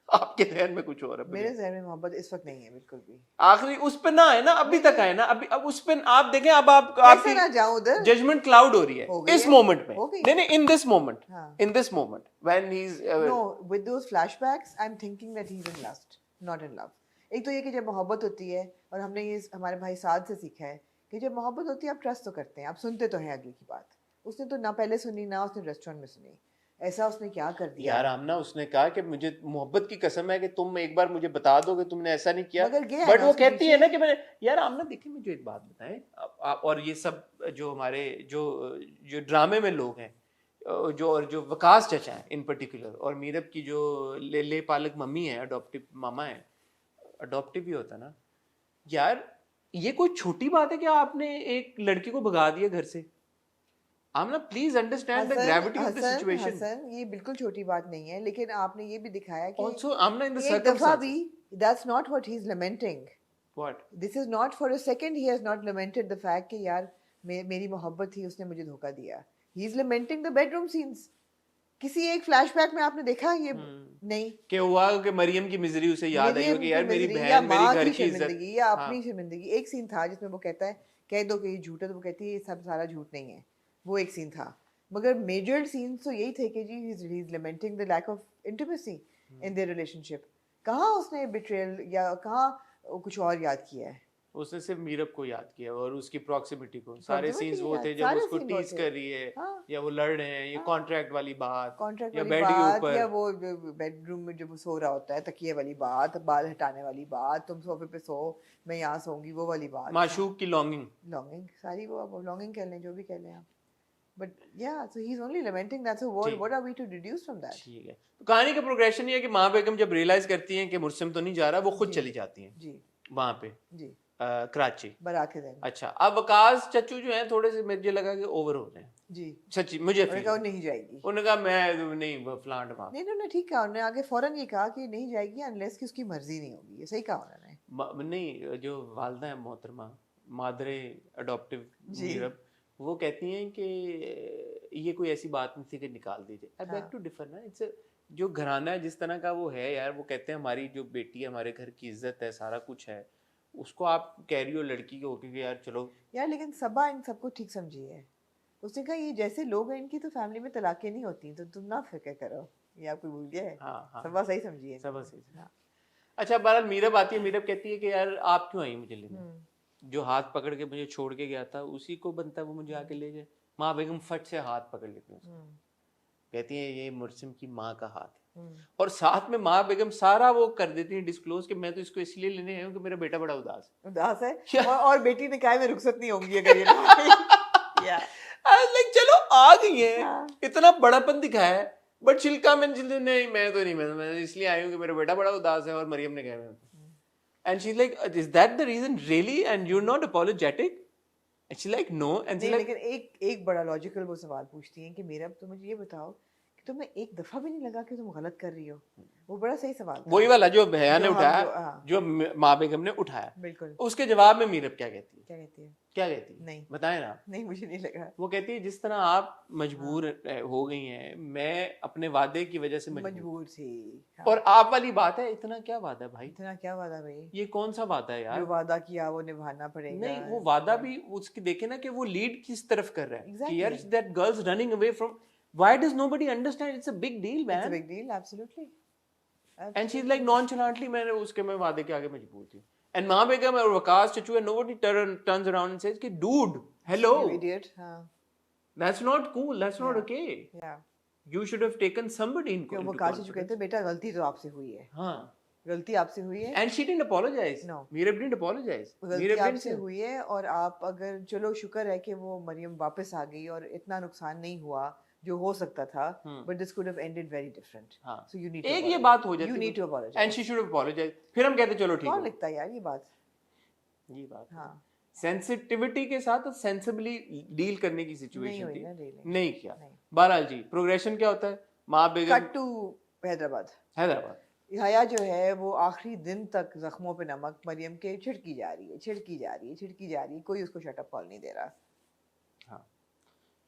आपके जहन में कुछ और है? मेरे जहन में मोहब्बत इस वक्त नहीं है बिल्कुल भी। आखिरी उस पे ना है ना, अभी तक है ना, अभी अब उस पे आप देखें, अब आपकी ना जाऊं उधर, जजमेंट क्लाउड हो रही है इस मोमेंट में। नहीं, in this moment when he is no with those flashbacks I am thinking that he is in lust, not in love. एक तो ये कि जब मोहब्बत होती है, और हमने ये हमारे भाई साद से सीखा है कि जब मोहब्बत होती है आप ट्रस्ट तो करते हैं, आप सुनते तो हैं अगले की बात। उसने तो ना पहले सुनी ना उसने रेस्टोरेंट में सुनी, ऐसा उसने क्या कर दिया यार। आमना उसने कहा कि मुझे मोहब्बत की कसम है कि तुम एक बार मुझे बता दो कि तुमने ऐसा नहीं किया, बट वो कहती है ना कि मैंने। यार आमना देखिए, मुझे एक बात बताएं, और ये सब जो हमारे जो ड्रामे में लोग हैं, जो वकास चचा हैं इन पर्टिकुलर, और मीरब की जो ले पालक मम्मी है, अडॉप्टिव मामा है, अडॉप्टिव ही होता ना यार, ये कोई छोटी बात है कि आपने एक लड़की को भगा दिया घर से? Amna please understand the gravity of the situation. Hasan, ये बिल्कुल छोटी बात नहीं है, लेकिन आपने ये भी दिखाया कि also आमना इन द एक दफा भी that's not what he's lamenting. What? This is not for a second he has not lamented the fact कि यार मेरी मोहब्बत थी, उसने मुझे धोखा दिया। He is lamenting the bedroom scenes. किसी एक फ्लैशबैक में आपने देखा ये? नहीं। कि हुआ कि मरियम की मिजरी उसे याद आई हो कि यार मेरी बहन, मेरी घर की इज्जत, या अपनी शर्मिंदगी। एक सीन था जिसमें वो कहता है कह दो कि ये झूठ है, तो वो कहती है ये सब सारा झूठ नहीं है। वो एक सीन था, मगर मेजर सीन्स तो यही थे कि जी he is lamenting the lack of intimacy in their relationship. कहाँ उसने बिट्रेयल या कहाँ कुछ और याद किया है? उसने सिर्फ मीरब को याद किया और उसकी प्रॉक्सिमिटी को। सारे सीन्स वो थे जब उसको टीज कर रही है, या वो लड़ रहे हैं, ये कॉन्ट्रैक्ट वाली बात, या बेड के ऊपर, या वो बेडरूम में जब वो सो रहा होता है, तकिए वाली बात, बाल हटाने वाली बात, तुम सोफे पे सो मैं यहाँ सोऊंगी, वो वाली बात, माशूक की लॉन्गिंग सारी वो आप लॉन्गिंग कह लें, जो भी कह लें आप। But yeah, so he's only lamenting that. So what are we to deduce from that? ठीक है, तो कहानी का प्रोग्रेशन ये है कि माँ बेगम जब रियलाइज करती हैं कि मुर्सिम तो नहीं जा रहा, वो खुद चली जाती हैं जी वहाँ पे जी कराची बारात के दिन। अच्छा, अब वकास चच्चू जो हैं थोड़े से मुझे लगा कि ओवर हो रहे हैं जी, सच्ची मुझे उन्होंने कहा नहीं जाएगी, उन्होंने कहा मैं नहीं फ्लांट वहाँ नहीं उन्होंने ठीक कहा, उन्होंने आगे फौरन ये कहा कि नहीं जाएगी अनलेस कि उसकी मर्जी नहीं होगी। ये सही कहा उन्होंने। नहीं, जो वालदा है मोहतरमा मादरे अडॉप्टिव मीरब, वो कहती हैं कि ये कोई ऐसी बात नहीं थी कि निकाल दीजिए। आई बैक टू डिफर ना, इट्स जो घराना है जिस तरह का वो है यार, वो कहते हैं हमारी जो बेटी है हमारे घर की इज्जत है, सारा कुछ है, उसको आप कह रही हो लड़की को कि यार चलो यार, लेकिन सबा इन सबको ठीक समझी है। उसने कहा ये जैसे लोग हैं इनकी तो फैमिली में तलाकें नहीं होती, तो तुम ना फिक्र करो, ये आपको भूल गया है। हाँ, सबा सही समझी है, सबा सही। अच्छा, बहरहाल मीरब आती है, मीरब कहती है कि यार आप क्यों आई मुझे लेने, जो हाथ पकड़ के मुझे छोड़ के गया था उसी को बनता है वो मुझे आके ले जाए। माँ बेगम फट से हाथ पकड़ लेती है, कहती है ये मुर्सिम की माँ का हाथ है, और साथ में माँ बेगम सारा वो कर देती है डिस्क्लोज कि मैं तो इसको इसलिए लेने आई हूँ कि मेरा बेटा बड़ा उदास है और बेटी ने कहा मैं रुखसत नहीं होंगी अगर ये लाइक चलो आ गई है, इतना बड़ापन दिखाया है, बट चिल्का में नहीं, मैं इसलिए आई हूँ कि मेरा बेटा बड़ा उदास है और मरियम ने कहा। And she's like, is that the reason really? And you're not apologetic? And she's like, no. And she's like, लेकिन एक बड़ा लॉजिकल वो सवाल पूछती हैं कि मेरा तो मुझे ये बताओ कि तुम्हें एक दफा भी नहीं लगा कि तुम गलत कर रही हो? वो बड़ा सही सवाल था। वही वाला जो भैया ने उठाया, जो माँ बेगम ने उठाया, बिल्कुल। उसके जवाब में मीरब क्या कहती है? क्या कहती है? नहीं बताए ना। नहीं, मुझे नहीं लगा। वो कहती है जिस तरह आप मजबूर हो गई हैं, मैं अपने वादे की वजह से मजबूर थी। और आप वाली बात है, इतना क्या वादा भाई, इतना क्या वादा भाई, ये कौन सा वादा है यार? जो वादा किया वो निभाना पड़ेगा। नहीं, वो वादा भी उसकी देखे ना कि वो लीड किस तरफ कर रहा है कि यार that girls running away from, Why does nobody understand? It's a big deal, It's a man. big deal, absolutely. And she's like nonchalantly, मैंने उसके मैं वादे के आगे मजबूर थी. And माँ बेगम और Waqas चचू and nobody turns around and says कि dude, hello, You idiot. that's not cool, that's not Yeah. okay. Yeah. You should have taken somebody in क्यों वो into काशी confidence. चुके थे बेटा गलती तो आपसे हुई है हाँ. गलती आपसे हुई है And she didn't apologize. No. Mirab didn't apologize. गलती Mirab didn't आपसे say. हुई है और आप अगर चलो शुक्र है कि वो मरियम वापस आ गई और इतना नुकसान नहीं हुआ जो हो सकता था but this could have ended very different हाँ. सो यू नीड एक ये बात हो जाती यू है. Need to apologise And she should have apologized. फिर हम कहते चलो ठीक कौन है. लिखता है यार ये बात ये बात. हाँ सेंसिटिविटी के साथ सेंसिबली डील करने की नहीं सिचुएशन हुई थी. ना डीलिंग नहीं किया. नहीं। बहरहाल जी प्रोग्रेशन क्या होता है? माँ बेगम कट टू हैदराबाद हैदराबाद. हया जो है वो आखिरी दिन तक जख्मों पे नमक मरियम के छिड़की जा रही है छिड़की जा रही है छिड़की जा रही है कोई उसको शट अप कॉल नहीं दे रहा हाँ.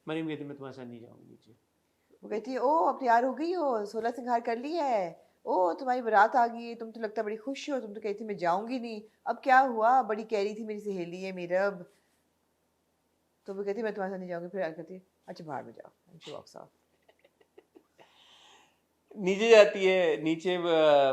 मरीम कहती मैं तुम्हारे साथ नहीं जाऊंगी नीचे. वो कहती है ओ अब तैयार हो गई हो 16 सिंगार कर ली है ओ तुम्हारी बारात आ गई है तुम तो लगता है बड़ी खुश हो तुम तो कहती मैं जाऊंगी नहीं अब क्या हुआ बड़ी कह रही थी मेरी सहेली है मीरब तो वो कहती मैं तुम्हारे साथ नहीं जाऊंगी फिर कहती अच्छा बाहर में जाओ And she walks off. नीचे जाती है. नीचे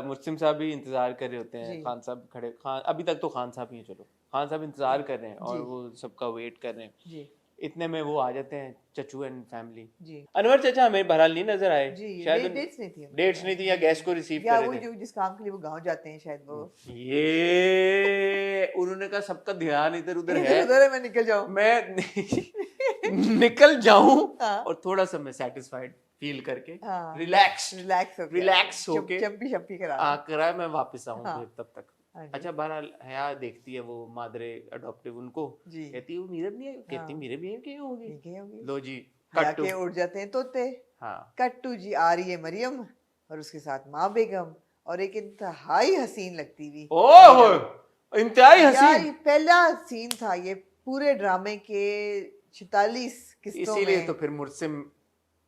मुस्लिम साहब भी इंतजार कर रहे होते हैं. जी। खान साहब खड़े. खान अभी तक तो खान साहब ही हैं. चलो खान साहब इंतजार कर रहे हैं और जी। वो सबका वेट कर रहे हैं. जी इतने में वो आ जाते हैं चचू एंड फैमिली. जी अनवर चाचा हमें बहरहाल नहीं नजर आए. जी शायद डेट्स नहीं थी डेट्स नहीं थी या गेस्ट को रिसीव या कर वो रहे थे. जो जिस काम के लिए वो गांव जाते हैं शायद वो ये उन्होंने कहा सबका ध्यान इधर उधर है. उधर है मैं निकल जाऊं मैं निकल जाऊं हाँ। और थोड़ा सा मैं सेटिस्फाइड फील करके हाँ। रिलैक्स रिलैक्स होके चंपी शंपी करा आकर मैं वापस आऊं हाँ। फिर तब तक. हाँ जी। अच्छा बहरहाल हया देखती है वो मादरे अडॉप्टिव उनको. जी कहती है वो मीरब नहीं है. कहती हाँ। मीरब ये क्यों होगी. ठीक है होगी लो जी हया कट टू. के उड़ जाते हैं तोते हाँ. कट्टू जी आ रही है मरियम और उसके साथ माँ बेगम और एक इंतहाई हसीन लगती हुई ओह इंतहाई यार हसीन. ये पहला सीन था ये पूरे ड्रामे के 46 किस्तों इसीलिए में तो फिर मुर्सिम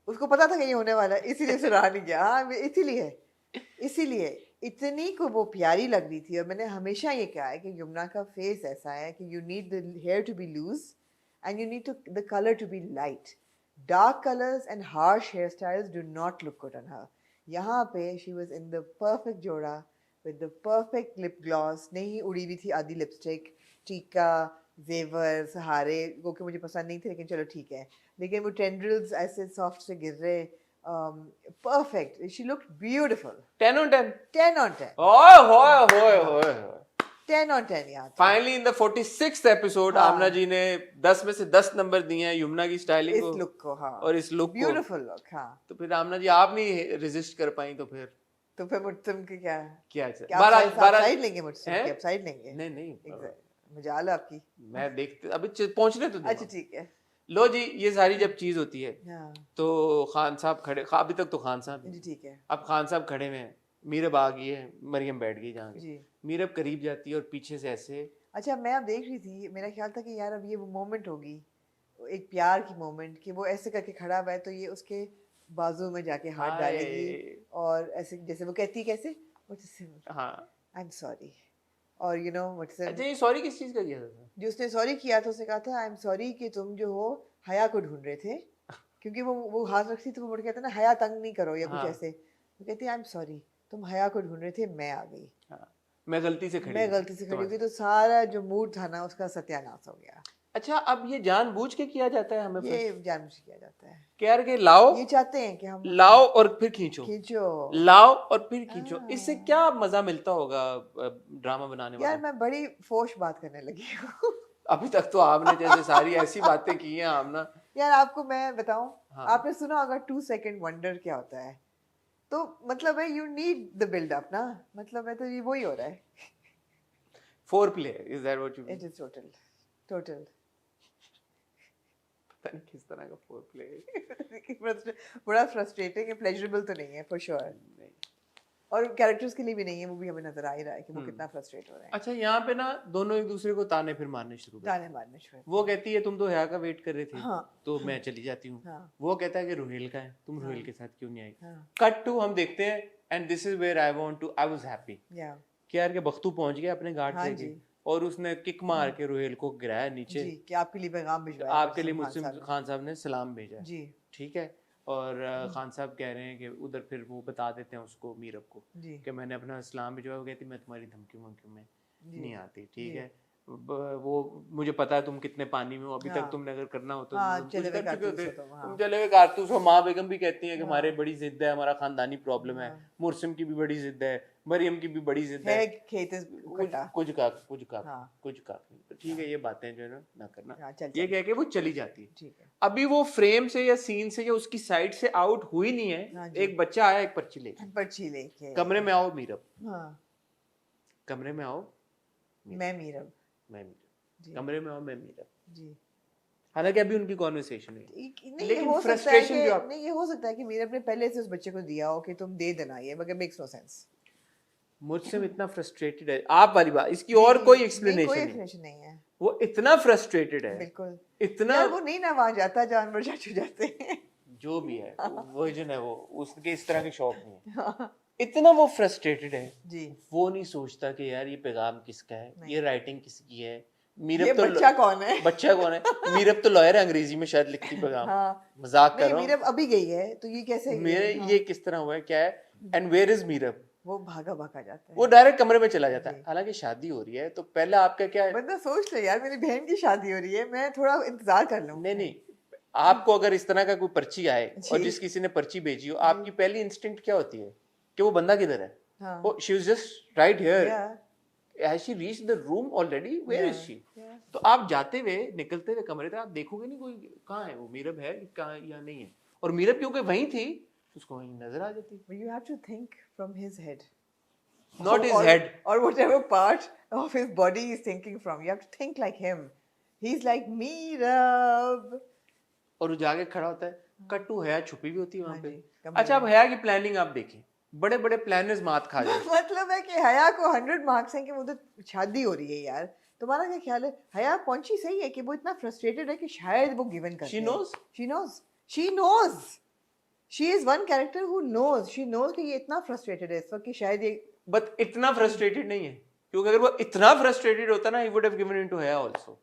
उसको पता था कि ये होने वाला है इसीलिए उसे रहा नहीं गया हाँ इसीलिए इतनी को वो प्यारी लग रही थी और मैंने हमेशा ये कहा है कि यमुना का फेस ऐसा है कि you need the hair to be loose and you need to the colour to be light dark colours and harsh hair styles do not look good on her यहाँ पे she was in the perfect जोड़ा with the perfect lip gloss नहीं उड़ी हुई थी आधी लिपस्टिक टीका जेवर सहारे वो कि मुझे पसंद नहीं थे लेकिन चलो ठीक है लेकिन वो टेंड्रिल्स ऐसे सॉफ्ट से गिर रहे perfect she looked beautiful 10 on 10. 10 on 10 ओए होए होए होए. 10 on 10 यार finally in the 46th episode हाँ। आमना जी ने 10 में से 10 नंबर दिए हैं यमुना की स्टाइलिंग इस को लुक को हाँ और इस लुक को. ब्यूटीफुल लुक हाँ तो फिर आमना जी आप नहीं रेजिस्ट कर पाई तो फिर मुझसे के क्या क्या क्या आप साइड लेंगे मुझसे हैं? कि आप साइड लेंगे नहीं नहीं Exactly. मजाल है आपकी मैं देखते अभी पहुंचने तो अच्छा दूंगा. ठीक है लो जी ये सारी जब चीज होती है हाँ तो खान साहब खड़े अभी तक तो खान साहब जी ठीक है अब खान साहब खड़े हुए हैं. मीरब आ गई है. मरियम बैठ गई जहाँ जी मीरब करीब जाती है और पीछे से ऐसे अच्छा मैं अब देख रही थी मेरा ख्याल था कि यार अब ये वो मोमेंट होगी एक प्यार की मोमेंट कि वो ऐसे करके खड़ा हुआ है तो ये उसके बाजू में जाके हाथ डालेगी हाय. और ऐसे जैसे वो कहती है कैसे मुझसे हाँ. आई एम सॉरी और यू नो मुझसे अच्छा ये सॉरी किस चीज का किया था? जो उसने सॉरी किया था उसने कहा था आई एम सॉरी कि तुम जो हो हया को ढूंढ रहे थे क्योंकि वो हाथ रखती तो वो मुड़ के कहता ना हया तंग नहीं करो या हाँ. कुछ ऐसे वो कहती आई एम सॉरी तुम हया को ढूंढ रहे थे मैं आ गई हाँ. मैं गलती से खड़ी मैं हुई. गलती से खड़ी हो तुम्हारे- गई तो सारा जो मूड था ना उसका सत्यानाश हो गया अच्छा अब ये जानबूझ के किया जाता है हमें ये जानबूझ किया जाता है कि यार के लाओ ये चाहते हैं कि हम लाओ और फिर खींचो. खींचो लाओ और फिर खींचो. हाँ। इससे क्या मजा मिलता होगा ड्रामा बनाने यार वाले. मैं बड़ी फोश बात करने लगी हूँ अभी तक तो आपने जैसे सारी ऐसी बातें की हैं आमना. यार आपको मैं बताऊं हाँ. आपने सुना होगा 2 सेकंड वंडर क्या होता है तो मतलब है you need the build up ना मतलब है तो ये वही हो रहा है four play is that what you it is total पता नहीं किस तरह का फोर प्ले. बड़ा फ्रस्ट्रेटिंग है प्लेजरेबल तो नहीं है फॉर श्योर और कैरेक्टर्स के लिए भी नहीं है वो भी हमें नजर आ ही रहा है कि वो कितना फ्रस्ट्रेट हो रहे हैं अच्छा यहाँ पे ना दोनों एक दूसरे को ताने फिर मारने शुरू कर. ताने मारने शुरू वो कहती है तुम तो हया का वेट कर रहे थे हाँ तो मैं चली जाती हूँ. हाँ वो कहता है कि रुहेल का है तुम रुहेल के साथ क्यों नहीं आई. हाँ कट टू हम देखते हैं and this is where I was happy या कि यार के बख्तू पहुंच गया अपने गार्ड हाँ से जी और उसने किक मार के रुहेल को गिराया नीचे. जी कि आपके लिए पैगाम भिजवाया आपके लिए मुस्लिम मुस्लिम खान साहब खान साहब ने सलाम भेजा. ने। जी ठीक है. और खान साहब कह रहे हैं कि उधर फिर वो बता देते हैं उसको मीरब को जी कि मैंने अपना इस्लाम भिजवाया। वो कहती मैं तुम्हारी धमकियों वमकियों में जी नहीं आती, ठीक जी है। वो मुझे पता है तुम कितने पानी में हो, अभी तक हाँ तुमने अगर करना हो तो हाँ तुम चले कुछ हुए कर चुके कारतूस होते, हो तुम, तुम हाँ चले हुए कारतूस हो। माँ बेगम भी कहती हैं कि हाँ हमारे बड़ी जिद है, हमारा खानदानी प्रॉब्लम है, हाँ मुर्सिम की भी बड़ी जिद है, मरियम की भी बड़ी जिद है है, खेत कुछ कटा कुछ का कुछ का हाँ कुछ का नहीं। तो ठीक हाँ है, ये बातें जो है ना करना। हाँ चल ये चल कह के वो चली जाती है। ठीक है अभी वो फ्रेम से या सीन से या उसकी साइड से आउट हुई नहीं है, हाँ जी एक बच्चा आया एक पर्ची लेके, पर्ची लेके कमरे में आओ मीरब, हाँ कमरे में आओ मैं मीरब मैं मीरब, जी कमरे में आओ मैं मीरब। जी हालांकि अभी उनकी कॉन्वर्सेशन है, नहीं ये लेकिन हो सकता है फ्रस्ट्रेशन कि जो आप नहीं ये हो सकता है कि मीरब ने पहले से उस बच्चे को दिया हो कि तुम दे देना, ये मगर मेक्स नो सेंस। मुझसे इतना फ्रस्ट्रेटेड है, आप वाली बात, इसकी नहीं और नहीं कोई नहीं, कोई एक्सप्लेनेशन नहीं, एक्सप्लेनेशन नहीं है वो इतना फ्रस्ट्रेटेड है, बिल्कुल इतना यार वो नहीं ना वहां जाता, जानवर चाचू जाते हैं जो भी है वर्जन है वो, उसके इस तरह के शौक नहीं है, हाँ, इतना वो फ्रस्ट्रेटेड है। जी वो नहीं सोचता कि यार ये पैगाम किसका है, नहीं। ये राइटिंग किसकी है। ये मीरब तो बच्चा कौन है बच्चा कौन है? मीरब तो लॉयर है, अंग्रेजी में शायद लिखती पैगाम। हाँ मजाक कर नहीं रहा हूँ, मीरब अभी गई है तो ये कैसे मेरे हाँ, ये किस तरह हुआ है, क्या है, एंड वेयर इज मीरब? वो भागा भागा जाता है। वो डायरेक्ट कमरे में चला जाता है। जी। हालांकि शादी हो रही है तो पहले आपका क्या है, बंदा सोच ले यार मेरी बहन की शादी हो रही है, मैं थोड़ा इंतजार कर लूं। नहीं नहीं, आपको अगर इस तरह का कोई पर्ची आए और जी। जिस किसी ने पर्ची भेजी हो, आपकी पहली इंस्टिंक्ट क्या होती है कि वो बंदा किधर है? हाँ वो she was just right here, yeah, has she reached the room already, where is yeah, she? yeah. तो आप जाते हुए निकलते हुए कमरे तक आप देखोगे नहीं कोई कहाँ है, वो मीरब है कहाँ या नहीं है। और मीरब क्योंकि वहीं थी उसको वहीं नजर आ जाती, But you have to think from his head. Not his or, head. or whatever part of his body he's thinking from. You have to think like him. He's like Meerab. और वो जाके खड़ा होता है, कट्टू हया छुपी भी होती है वहां हाँ पे। जी, कमरे अच्छा, अब में। हया की प्लानिंग आप देखें, बड़े बड़े प्लानर्स मात खा जाए। मतलब है कि हया को 100 मार्क्स हैं कि उधर शादी हो रही है यार। तुम्हारा क्या ख्याल है? हया पहुंची सही है कि वो इतना फ्रस्ट्रेटेड है कि शायद वो गिवन कर She knows? She knows. She knows. She is one character who knows. She knows कि ये इतना फ्रस्ट्रेटेड है इस वक्त कि शायद ये बट इतना फ्रस्ट्रेटेड नहीं है, क्योंकि अगर वो इतना फ्रस्ट्रेटेड होता ना, he would have given in to हया also.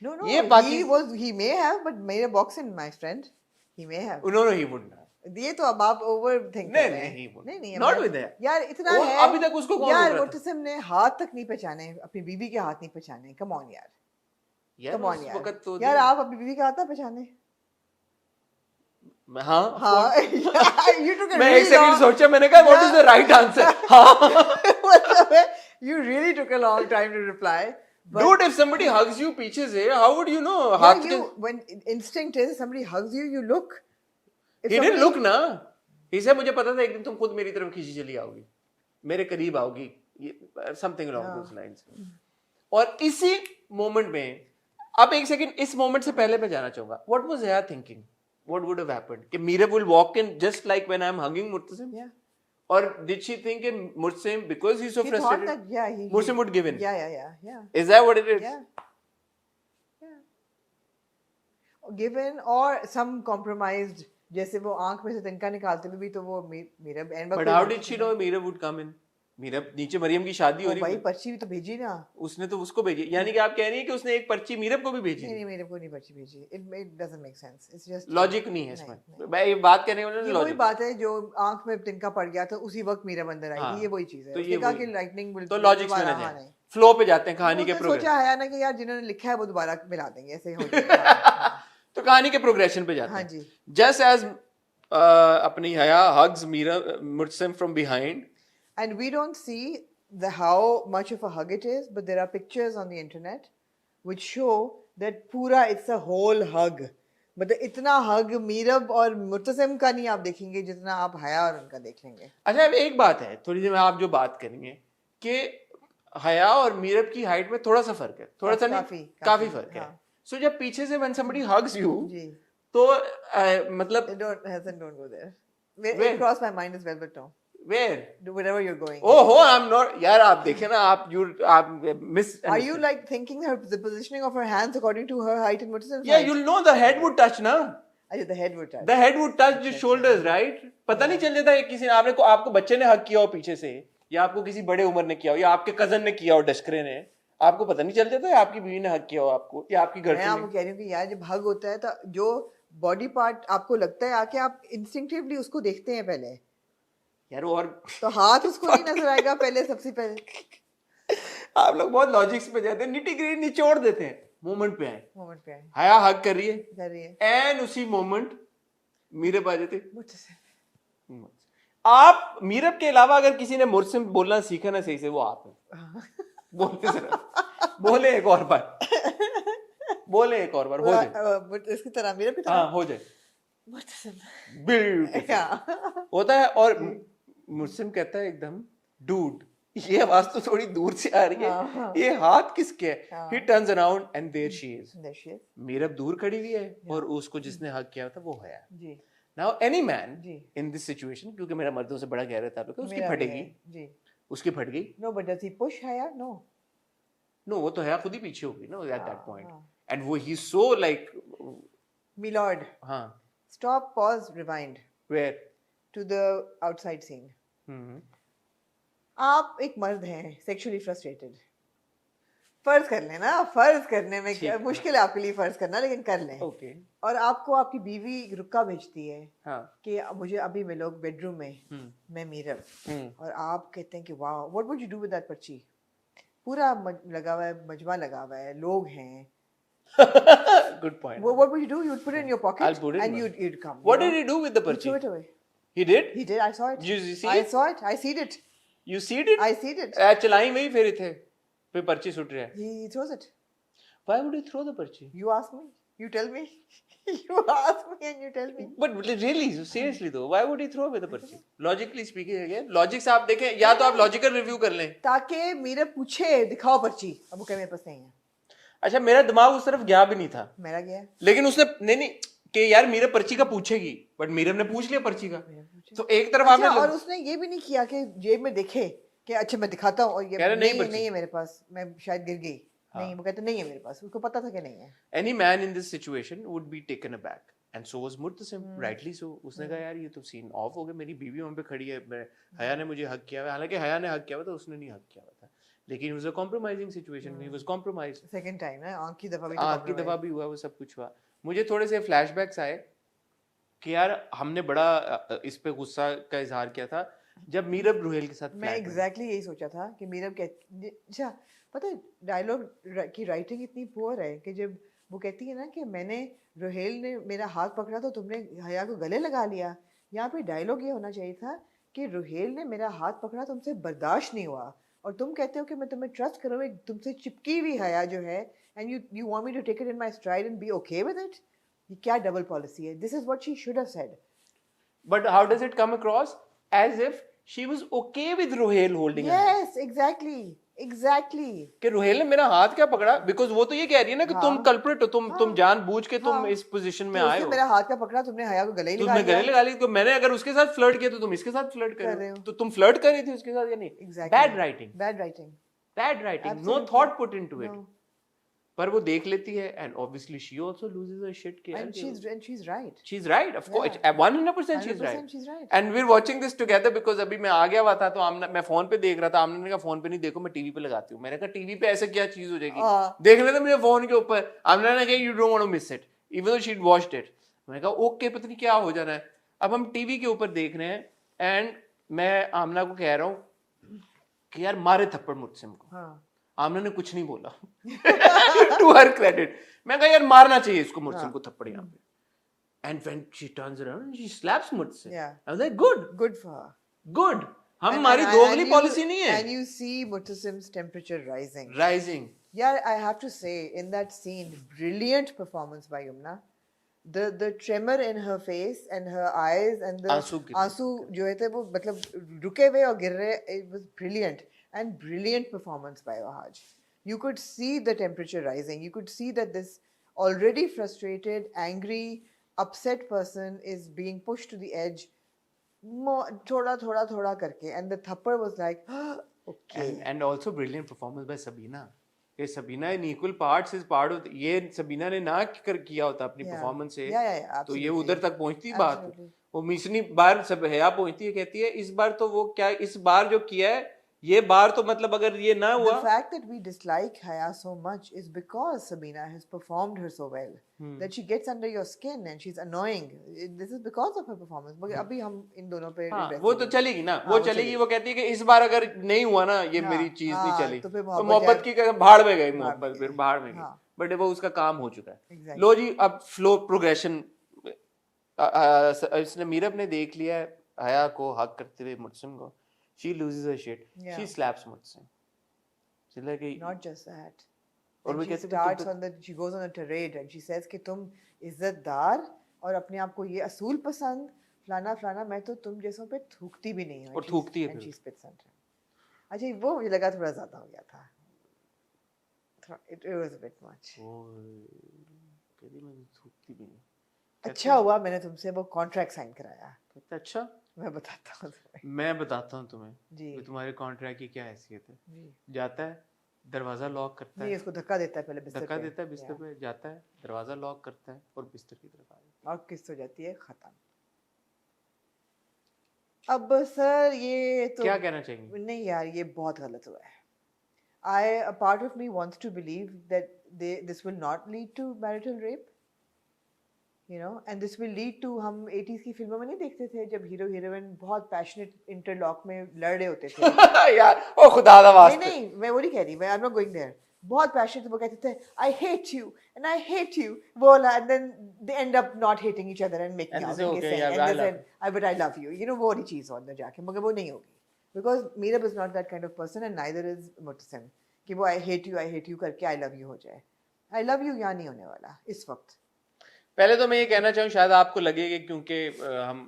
no ये बाकी he may have but मेरे box in my friend he may have. No, he wouldn't have. ये तो अब आप ओवर थिंक नहीं, कर रहे नहीं, he हैं। wouldn't. नहीं नहीं Not अब with that. यार इतना वो है अभी तक उसको कौन यार रोक रहा था? मुर्तसिम ने हाथ तक नहीं पहचाने, अपनी बीवी के हाथ नहीं पहचाने। कम ऑन यार, यार कम ऑन उस यार वक्त तो यार आप अपनी बीवी के हाथ ना पहचाने। हाँ हाँ you took a मैं really एक सेकंड long- सोचा, मैंने कहा what is the right answer? हाँ मतलब है you really took a long time to reply. But dude, if somebody hugs you पीछे से, how would you know? yeah, हाथ you के when instinct is somebody hugs you, you look. If he didn't somebody- look ना, he said मुझे पता था एक दिन तुम खुद मेरी तरफ खींची चली आओगी, मेरे करीब आओगी, समथिंग along हाँ। those lines. और इसी मोमेंट में, अब एक सेकंड, इस मोमेंट से पहले मैं जाना चाहूंगा, what was Haya thinking? What would have happened? कि Meerab will walk in just like when I'm hugging Murtasim? Yeah. Or did she think in Murtasim, because he's so He thought frustrated, that yeah he Murtasim would give in? yeah Is that what it is? yeah given or some compromised, जैसे वो आंख में से तिनका निकालते हुए भी तो वो मेरा and But how did she know Meerab would come in? Meerab, नीचे मरियम की शादी हो रही भाई है, पर्ची भी तो भेजी ना। उसने तो उसको भेजी, यानी कि आप कह रही हैं कि उसने एक पर्ची मीरब को भी भेजी? नहीं मेरे को नहीं पर्ची भेजी। it doesn't make sense. It's just logic नहीं है इसमें। नहीं। मैं ये बात करने वाला ये वही लॉजिक। बात है जो आंख में तिनका पड़ गया था उसी वक्त मेरा बंदर आई हाँ, थी, ये वही चीज है। तो उसने ये कहा वही। कि लाइटनिंग विल तो लॉजिक में ना जाए, फ्लो पे जाते हैं कहानी के प्रोग्रेस। सोचा है ना कि यार जिन्होंने लिखा है वो दोबारा मिला देंगे, ऐसे हो जाएगा। तो कहानी के प्रोग्रेशन पे जाते हाँ हैं। जी। जस्ट एज अपनी हया hugs Murtasim from behind, And we don't see how much of a hug it is, but there are pictures on the internet which show that पूरा it's a whole hug. मतलब इतना hug मीरब और मुर्तसिम का नहीं आप देखेंगे जितना आप हया और उनका देख लेंगे। अच्छा अब एक बात है, थोड़ी देर में आप जो बात करेंगे कि हया और मीरब की हाइट में थोड़ा सा फर्क है, थोड़ा सा नहीं, काफी फर्क है। हाँ। सो जब पीछे से when somebody hugs you, जी। तो मतलब Don't go there. Where? It crossed my mind as well, but no. where? Do wherever you're going. Oh, I'm not. यार आप देखें ना, आप miss. Are you like thinking the positioning of her hands according to her height and Murtasim's Yeah, height? you'll know the head would touch ना. अच्छा, the head would touch. The head would touch the shoulders, right? पता नहीं चल जाता है किसी ने आपको बच्चे ने हक किया हो पीछे से, या आपको किसी बड़े उम्र ने किया हो, या आपके कजन ने किया हो डस्करे ने, आपको पता नहीं चल जाता है आपकी बीवी ने हक किया हो आपको, या आपकी मैं आपको गर्लफ्रेंड ने। कह रही हूँ कि यार जब हग होता है तो जो बॉडी पार्ट आपको लगता है आके आप इंस्टिंक्टिवली उसको देखते हैं पहले, यार और तो हाथ उसको नहीं नजर आएगा पहले, सबसे पहले आप लोग बहुत लॉजिक्स पे जाते हैं, निटी ग्रिटी निचोड़ देते हैं, मोमेंट पे आए, मोमेंट पे आए, हया हक कर रही है कर रही है एंड उसी मोमेंट मीरब आ जाते। मुझसे। आप मीरब के अलावा अगर किसी ने मुझसे बोलना सीखा ना सही से, वो आप है। बोलते जरा, बोले एक और बार, बोले एक और बार, हो जाए इसकी तरह मेरे की तरह हाँ हो जाए मुझसे। बिल्कुल हाँ। होता है। और मुस्लिम कहता है एकदम डूड, ये आवाज तो थोड़ी दूर से आ रही हाँ, है, हाँ। ये हाथ किसके है? हाँ। He turns around and there she is. There she is. Meerab दूर खड़ी हुई है और उसको जिसने हक किया था वो है। जी Now any man ji in this situation, क्योंकि मेरा मर्दों से बड़ा गहरा ताल्लुक है, उसकी मेरा भी फटेगी, है, जी। उसकी फट गई। No, but does he push है या no? नो वो तो है खुद ही पीछे होगी ना at that हाँ, point. हाँ। And वो he's so like Milord, हाँ stop, pause, rewind where to the outside scene. हम्म आप एक मर्द हैं, सेक्सुअली फ्रस्ट्रेटेड, फर्ज कर लेना, फर्ज करने में क्या ठीक। मुश्किल है आपके लिए फर्ज करना, लेकिन कर लें। ओके और आपको आपकी बीवी रुक्का भेजती है हाँ कि मुझे अभी मिलो बेडरूम में, मैं मीरब, और आप कहते हैं कि वाह, what would you do with that पर्ची? पूरा लगा हुआ है, मजमा लगा हुआ है, लोग हैं, good point. what would you do? You'd put it in your pocket I'll put it in and my- you'd come. What you did know? he do with the You'd पर्ची? throw it away. He did? He did. I saw it. You see I it? saw it. I see it. You see it? I see it. चलाई वही फिर थे, फिर पर्ची सुट रहा है। He throws it. Why would he throw the पर्ची? You ask me. You tell me. You ask me and you tell me. But really, seriously though, why would he throw away the पर्ची? Logically speaking again, logic से आप देखें, या तो आप logical review कर लें। ताकि मीरब पूछे, दिखाओ पर्ची, अब वो कहे मेरे पास नहीं है। अच्छा मेरा दिमाग उस तरफ गया भी नहीं था, मेरा गया। लेकिन उसने नहीं कि यार मीरब पर्ची का पूछेगी, बट मीरब ने पूछ लिया पर्ची का, तो एक तरफ अच्छा, आपने और उसने ये भी नहीं किया कि जेब में देखे कि अच्छा मैं दिखाता हूँ, और ये कह रहे नहीं पर्ची। नहीं है मेरे पास, मैं शायद गिर गई। नहीं, वो कहते नहीं है मेरे पास, उसको पता था कि नहीं है। Any man in this situation would be taken aback, and so was Murtasim, rightly so. उसने कहा यार ये तो सीन ऑफ हो गया, मेरी बीवी वहाँ पे खड़ी है, मैं हया ने मुझे हक किया हुआ है, हालांकि हया ने हक किया हुआ था, उसने नहीं हक किया हुआ था, लेकिन it was a compromising situation, he was compromised. Second time है, आंख की दफा भी आँख की दफा भी हुआ, वो सब कुछ हुआ। मुझे थोड़े से फ्लैशबैक्स आए कि यार हमने बड़ा इस पे गुस्सा का इजहार किया था जब मीरब रुहेल के साथ मैं flat हुई। एग्जैक्टली यही सोचा था कि मीरब अच्छा पता है डायलॉग की राइटिंग इतनी पुअर है कि जब वो कहती है ना कि मैंने रोहेल ने मेरा हाथ पकड़ा तो तुमने हया को गले लगा लिया, यहाँ पे डायलॉग ये होना चाहिए था कि रोहेल ने मेरा हाथ पकड़ा, तुमसे बर्दाश्त नहीं हुआ, और तुम कहते हो कि मैं तुम्हें ट्रस्ट करूँ, तुमसे चिपकी हुई हया जो है, and you want me to take it in my stride and be okay with it. ये क्या डबल पॉलिसी है? This is what she should have said. But how does it come across? As if she was okay with Ruhail holding her hand. Yes exactly कि रुहेल ने मेरा हाथ क्या पकड़ा, बिकॉज वो तो ये कह रही है ना कि हाँ, तुम कल्प्रिट हो, तुम जानबूझ के तुम हाँ, इस पोजीशन में तो आए उसने हो, मेरा हाथ का पकड़ा, तुमने हया को गले ही लगा तुमने लिया। गले लगा ली, तो मैंने अगर उसके साथ फ्लर्ट किया तो तुम इसके साथ फ्लर्ट कर रहे हो, तो तुम फ्लर्ट कर रही थी उसके साथ या नहीं? Exactly. Bad writing, Bad writing. Bad writing, no Absolutely. Thought put into it. No. पर वो देख लेती है, and obviously she also loses her shit कि And she's right. she's right, of course, Yeah. 100% she's 100% right. she's right. And we're watching this together because अभी मैं आ गया हुआ था, तो आमना मैं फोन पे देख रहा था, आमना ने कहा फोन पे नहीं देखो, मैं टीवी पे लगाती हूँ। मैंने कहा टीवी पे ऐसे क्या चीज हो जाएगी, देखने तो मुझे फोन के ऊपर। आमना ने कहा you don't want to miss it, even though she'd watched it. मैंने कहा ओके, पता नहीं क्या हो जाना है। अब हम टीवी के ऊपर देख रहे हैं, एंड मैं आमना को कह रहा हूँ कि यार मारे थप्पड़ मुझसे को। हाँ। आमना ने कुछ नहीं बोला टू हर क्रेडिट। मैं कहा यार मारना चाहिए इसको मुझसे को थप्पड़ यहाँ पे। And when she turns around she slaps मुझसे। Yeah. I was like good Good for her. Good, हम And- हमारी and- दोगली and you- पॉलिसी नहीं है। And you see Muttasim's temperature rising. Rising, Yeah, I have to say, in that scene, brilliant performance by Yumna. The tremor in her face and her eyes and the आंसू गिर रहे आंसू जो है थे वो मतलब रुके हुए और गिर रहे, it was brilliant and brilliant performance by Wahaj. You could see the temperature rising. You could see that this already frustrated, angry, upset person is being pushed to the edge. थोड़ा करके, and the thapad was like, okay. and also brilliant performance by Sabina. ये Sabina in equal parts is part of, ये सबीना ने ना किया होता अपनी Yeah. परफॉर्मेंस से, Yeah, तो ये absolutely. उधर तक पहुंचती बात। Absolutely. वो मिसनी बार सब हया पहुंचती है, कहती है इस बार तो वो क्या, इस बार जो किया है ये बार तो मतलब अगर ये ना The हुआ, fact that we dislike Haya so much is because Sabina has performed her so well that she gets under your skin and she's annoying. This is because of her performance. मगर अभी हम इन दोनों पे हाँ invest वो नहीं तो करेंगे। चलेगी ना, हाँ, वो वो चलेगी, चलेगी। वो कहती है कि इस बार अगर नहीं हुआ ना ये हाँ, मेरी चीज नहीं हाँ, चली तो फिर तो मोहब्बत मोहब्बत जाए- की भाड़ में गई, में मोहब्बत फिर गई। भाड़ में गई। हाँ। बट वो उसका काम हो चुका है। Exactly. लो जी, अब फ्लो प्रोग्रेशन इसने मीरब ने देख लिया है हया को हक करते हुए मुर्तसिम को, she loses her shit, Yeah. She slaps Murtasim, चिल्ला कि Not just that. और And वो she कहते starts on the she goes on a tirade and she says कि तुम इज्जतदार और अपने आप को ये असूल पसंद फलाना फलाना, मैं तो तुम जैसों पे थूकती भी नहीं हूँ। और थूकती है And फिर। she spits on him. अच्छा वो मुझे लगा थोड़ा ज्यादा हो गया था। It was a bit much. कहती मैं थूकती भी नहीं। अच्छा हुआ मैंने तुमसे वो कॉन्ट्रैक्ट साइन कराया। कहता अच्छा मैं बताता हूँ तुम्हें। मैं बताता हूँ तुम्हें जी। कि तुम्हारे कॉन्ट्रैक्ट की क्या हैसियत है। जी। जाता है, दरवाजा लॉक करता नहीं है, उसको धक्का देता है पहले बिस्तर धक्का पे। देता है बिस्तर Yeah. पे, जाता है, दरवाजा लॉक करता है और बिस्तर की तरफ आ जाता और किस्त हो जाती है खत्म। अब सर ये है। तो क्या कहना चाहेंगे? नहीं यार ये बहुत गलत हुआ है। A part of me wants to believe that this will not lead to marital rape, you know, and this will lead to हम 80s की फिल्मों में नहीं देखते थे जब हीरो हीरोइन बहुत पैशनेट इंटरलॉक में लड़ रहे होते थे। यार ओ खुदा दा नहीं वास्ते, नहीं मैं वो नहीं कह रही, मैं I am not going there. बहुत पैशनेट वो कहते थे I hate you and I hate you वो वाला, and then they end up not hating each other and making And out they say, and okay, kissing yeah, and I they love said I but I love you, you know वो वाली चीज हो अंदर जाके, मगर वो नहीं होगी because Meerab is not that kind of person and neither is Murtasim कि वो आई हेट यू करके आई लव यू हो जाए। आई लव यू यहाँ नहीं होने वाला इस वक्त। पहले तो मैं ये कहना चाहूँ, शायद आपको लगे कि क्योंकि हम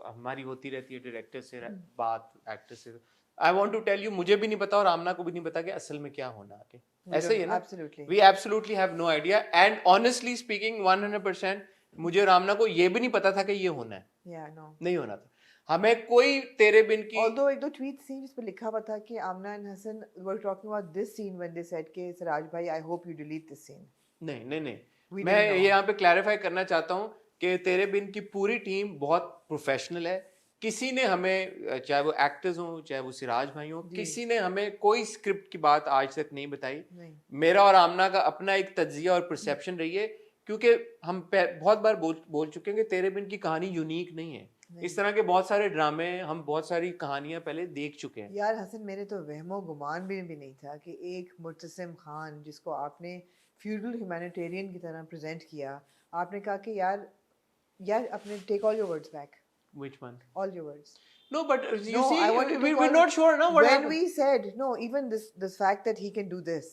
हमारी होती रहती है डायरेक्टर से बात, एक्टर से, I want to tell you, मुझे भी नहीं पता और आमना को भी नहीं पता कि असल में क्या होना आगे। ऐसे ही है ना, Absolutely. We absolutely have no idea and honestly speaking 100% मुझे और आमना को ये भी नहीं पता था कि ये होना है, Yeah, no. नहीं होना था। हमें कोई तेरे बिन की Although एक दो tweets थी जिस पे लिखा हुआ था कि Amna and Hasan were talking about this scene when they said कि सिराज भाई I hope you delete this scene. नहीं नहीं नहीं We मैं didn't know. ये यहाँ पे क्लैरिफाई करना चाहता हूँ कि तेरे बिन की पूरी टीम बहुत प्रोफेशनल है। किसी ने हमें, चाहे वो एक्टर्स हों चाहे वो सिराज भाई हों, किसी ने हमें कोई स्क्रिप्ट की बात आज तक नहीं बताई। नहीं। मेरा और आमना का अपना एक तज्जिया और परसेप्शन रही है, क्योंकि हम बहुत बार बोल चुके हैं कि तेरे बिन की कहानी यूनिक नहीं है। इस तरह के बहुत सारे ड्रामे, हम बहुत सारी कहानियां पहले देख चुके हैं। यार हसन मेरे तो वहमो गुमान भी नहीं था कि एक मुर्तसिम खान जिसको आपने फ्यूडल ह्यूमैनिटेरियन की तरह प्रेजेंट किया, आपने कहा कि यार अपने take all your words back, Which one? all your words. No, but you No, see, I want to take we're all- not sure now what when happened. we said no, even this fact that he can do this,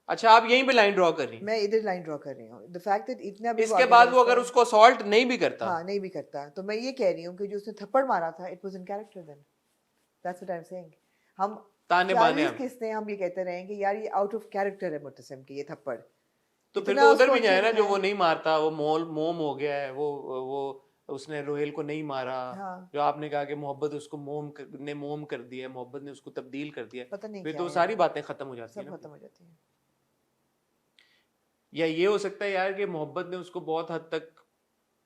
अच्छा आप यहीं पे लाइन ड्रॉ कर रही हैं। मैं इधर लाइन ड्रॉ कर रही हूँ। the fact that इतना भी इसके बाद वो अगर उसको असॉल्ट नहीं भी करता, हाँ नहीं भी करता, तो मैं ये कह रही हूँ कि जो उसने थप्पड़ मारा था it was in character then. That's what I'm saying. हम ताने बाने 40 किस्तें हम ये कहते रहे कि यार ये आउट ऑफ कैरेक्टर है मुर्तसिम की ये थप्पड़। तो फिर इतना तो उधर उसको भी जाए ना, अच्छे जो से वो नहीं मारता, वो मोम हो गया है, वो उसने रोहेल को नहीं मारा। हाँ। जो आपने कहा कि मोहब्बत उसको मोम कर दिया, मोहब्बत ने उसको तब्दील कर दिया, पता नहीं फिर क्या तो है सारी यार। बातें खत्म हो जाती है सब ना। खत्म हो जाती है। या ये हो सकता है यार कि मोहब्बत ने उसको बहुत हद तक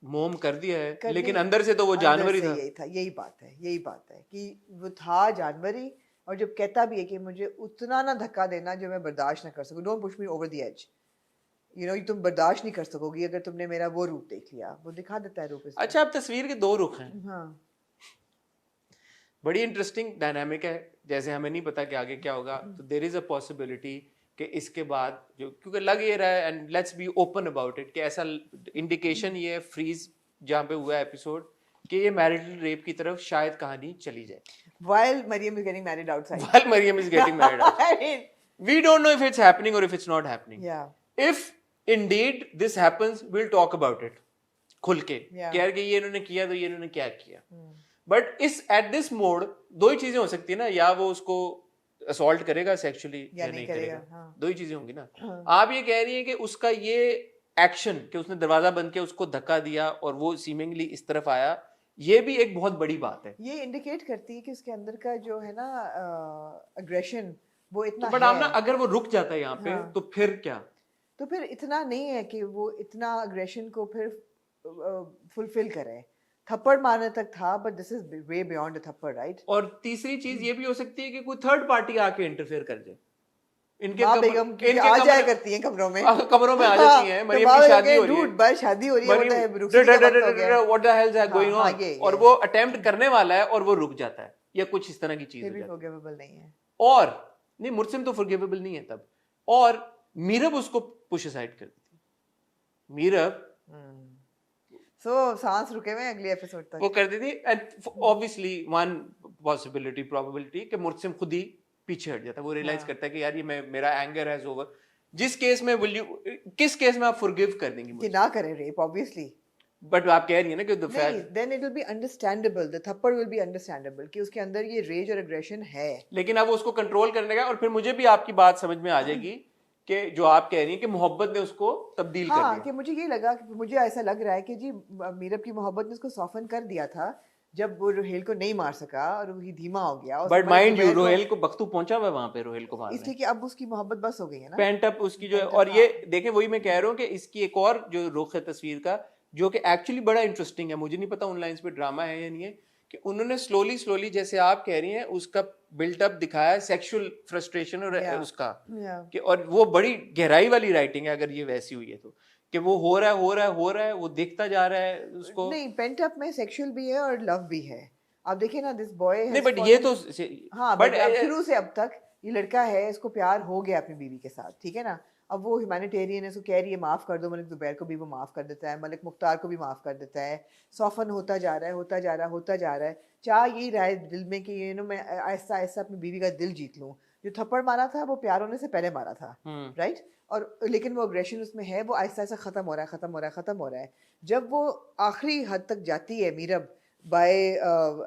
मोम कर दिया है, कर लेकिन दी। अंदर से तो वो अंदर जानवर ही से था। यही बात है कि वो था जानवर ही, और जब कहता भी है कि मुझे उतना ना धक्का देना जो मैं बर्दाश्त ना कर सकूं, don't push me over the edge, you know तुम बर्दाश्त नहीं कर सकोगी अगर तुमने मेरा वो रूप देख लिया। वो दिखा देता है रूप इसका। अच्छा, अब तस्वीर के दो रुख हैं। हाँ बड़ी इंटरेस्टिंग डायनामिक है, जैसे हमें नहीं पता कि आगे क्या होगा, तो देयर इज अ पॉसिबिलिटी कि इसके बाद जो, क्योंकि लग ये रहा है, and let's be open about it, कि ऐसा इंडिकेशन ये है फ्रीज जहाँ पे हुआ एपिसोड कि ये मैरिटल रेप की तरफ शायद कहानी चली जाए। while Mariam is getting married outside. While Mariam is getting married out. I mean, We don't know if it's happening or if it's not happening. yeah. If indeed this happens, we'll talk about it खुल के, Yeah. कि यार कि ये इन्होंने किया तो ये इन्होंने क्या किया। बट एट दिस मोड दो ही चीजें हो सकती है ना, या वो उसको असॉल्ट करेगा सेक्सुअली या नहीं करेगा, हाँ। दो ही चीजें होंगी ना। आप ये कह रही हैं कि उसका ये एक्शन कि उसने दरवाजा बंद किया, उसको धक्का दिया और वो सीमिंगली इस तरफ आया, ये भी एक बहुत बड़ी बात है। ये इंडिकेट करती है कि उसके अंदर का जो है ना अग्रेशन वो इतना तो बट है। आप ना, अगर वो रुक जाता है यहाँ पे, हाँ। तो फिर क्या? तो फिर इतना नहीं है कि वो इतना अग्रेशन को फिर फुलफिल करे। थप्पड़ मारने तक था, but this is way beyond a थप्पड़, राइट? और तीसरी चीज ये भी हो सकती है कि कोई थर्ड पार्टी आके इंटरफेयर कर जाए इनके माँ कमर- बेगम क्योंकि इनके आ जाया कमरे- करती हैं कमरों में। कमरों में आ जाती हैं, तो मरियम माँ की बेगम शादी कहे, हो रही है, "Dude, बस शादी हो रही है, वो तो है, मरियम रुखसती का वक्त हो गया है।" what the hell is going हाँ, on? ये और वो अटेम्प्ट करने वाला है और वो रुक जाता है या कुछ इस तरह की चीज फिर हो भी जाती है। फॉरगिवेबल नहीं है। और नहीं, मुर्सिम तो फॉरगिवेबल नहीं है तब, और मीरब उसको पुश असाइड कर देती है। मीरब सो सांस रुके हुए हैं अगले एपिसोड तक। वो कर देती, and obviously one possibility probability कि मुर्सिम खुद ही पीछे हट जाता है, वो रियलाइज हाँ। करता है कि यार ये मेरा एंगर हैज ओवर। जिस केस में विल यू, किस केस में आप फॉरगिव कर देंगी कि मुझे? ना करे रेप, ऑब्वियसली। बट आप कह रही है ना कि द नहीं, fact, then it will be understandable, the थप्पड़ विल बी अंडरस्टैंडेबल कि उसके अंदर ये रेज और एग्रेशन है। लेकिन अब वो उसको कंट्रोल करने का, और फिर मुझे भी आपकी बात समझ में आ जाएगी कि जो आप कह रही हैं कि मोहब्बत ने उसको तब्दील कर हाँ, दिया। कि मुझे ये लगा कि मुझे ऐसा लग रहा है कि जी मीरब की मोहब्बत ने उसको सॉफन कर दिया था जब वो रोहेल को नहीं मार सका और वो धीमा हो गया। और but Malik mind you, Zubair को- रोहेल को बख्तू पहुंचा हुआ है वहां पे, रोहेल को मारने इसलिए कि अब उसकी मोहब्बत बस हो गई है ना। पेंट अप उसकी जो है। Pent और up, ये हाँ। देखें, वही मैं कह रहा हूँ कि इसकी एक और जो रुख है तस्वीर का, जो कि एक्चुअली बड़ा इंटरेस्टिंग है, मुझे नहीं पता उन लाइंस पे ड्रामा है या नहीं है, कि उन्होंने स्लोली स्लोली, जैसे आप कह रही हैं, उसका बिल्टअप दिखाया है, सेक्सुअल फ्रस्ट्रेशन और Yeah. उसका Yeah. कि, और वो बड़ी गहराई वाली राइटिंग है अगर ये वैसी हुई है तो, कि वो हो रहा है, वो देखता जा रहा है उसको। नहीं, पेंट अप में सेक्सुअल भी है और लव भी है। आप देखिए ना, दिस बॉय नहीं बट ये तो हाँ, बट बट अब शुरू से अब तक ये लड़का है, इसको प्यार हो गया अपनी बीवी के साथ, ठीक है ना। अब वो ह्यूमैनिटेरियन है, इसको कह रही है माफ कर दो, मलिक जुबैर को भी वो माफ कर देता है, मलिक मुख्तार को भी माफ कर देता है, सॉफन होता जा रहा है, होता जा रहा है, होता जा रहा है। चाह यही रहा है दिल में कि यू नो मैं आहिस्ता आहिस्ता अपनी बीवी का दिल जीत लूँ। जो थप्पड़ मारा था वो प्यार होने से पहले मारा था, राइट? और लेकिन वो अग्रेशन उसमें है, वो आहिस्ता आहिस्ता खत्म हो रहा है, खत्म हो रहा है, खत्म हो रहा है। जब वो आखिरी हद तक जाती है Meerab by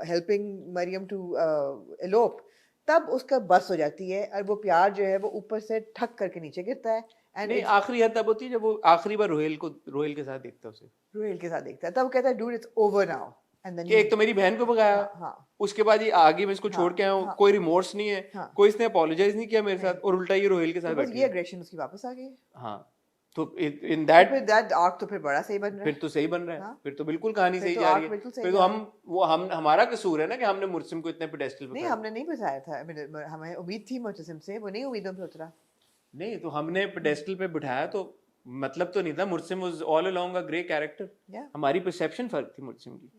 helping Mariam to elope, तब उसका बस हो जाती है और वो प्यार जो है वो ऊपर से ठक करके नीचे गिरता है। एंड नहीं, आखिरी हद तब होती है जब वो आखिरी बार रोहेल के साथ देखता है उसे, रोहेल के साथ देखता है, तब वो कहता है dude it's over now. And then कि एक तो मेरी बहन को भगाया, हाँ, उसके बाद ये आगे मैं इसको छोड़ के आया हूँ, हाँ। कोई रिमोर्स नहीं है, हाँ। कोई इसने अपोलोजाइज नहीं किया मेरे साथ, और उल्टा ये रोहेल के साथ तो बस बैठी ये है। अग्रेशन उसकी वापस आ गई। हाँ, तो इन तो दैट फिर दैट आर्क तो फिर बड़ा सही बन रहा फिर है। तो सही बन रहा है, हाँ। फिर तो बिल्कुल कहानी फिर सही तो जा आर्क रही है। बिल्कुल सही फिर तो जा हम हमारा कसूर है ना कि हमने मुर्सिम को इतने पेडेस्टल पे नहीं, खड़ा हमने नहीं बताया था, हमें उम्मीद थी मुतसिम से, वो नहीं उम्मीदों पे उतरा। नहीं, तो हमने पेडेस्टल पे बिठाया तो मतलब तो नहीं था, Mursim was all along a great character. Yeah. हमारी परसेप्शन फर्क थी मुर्सिम की।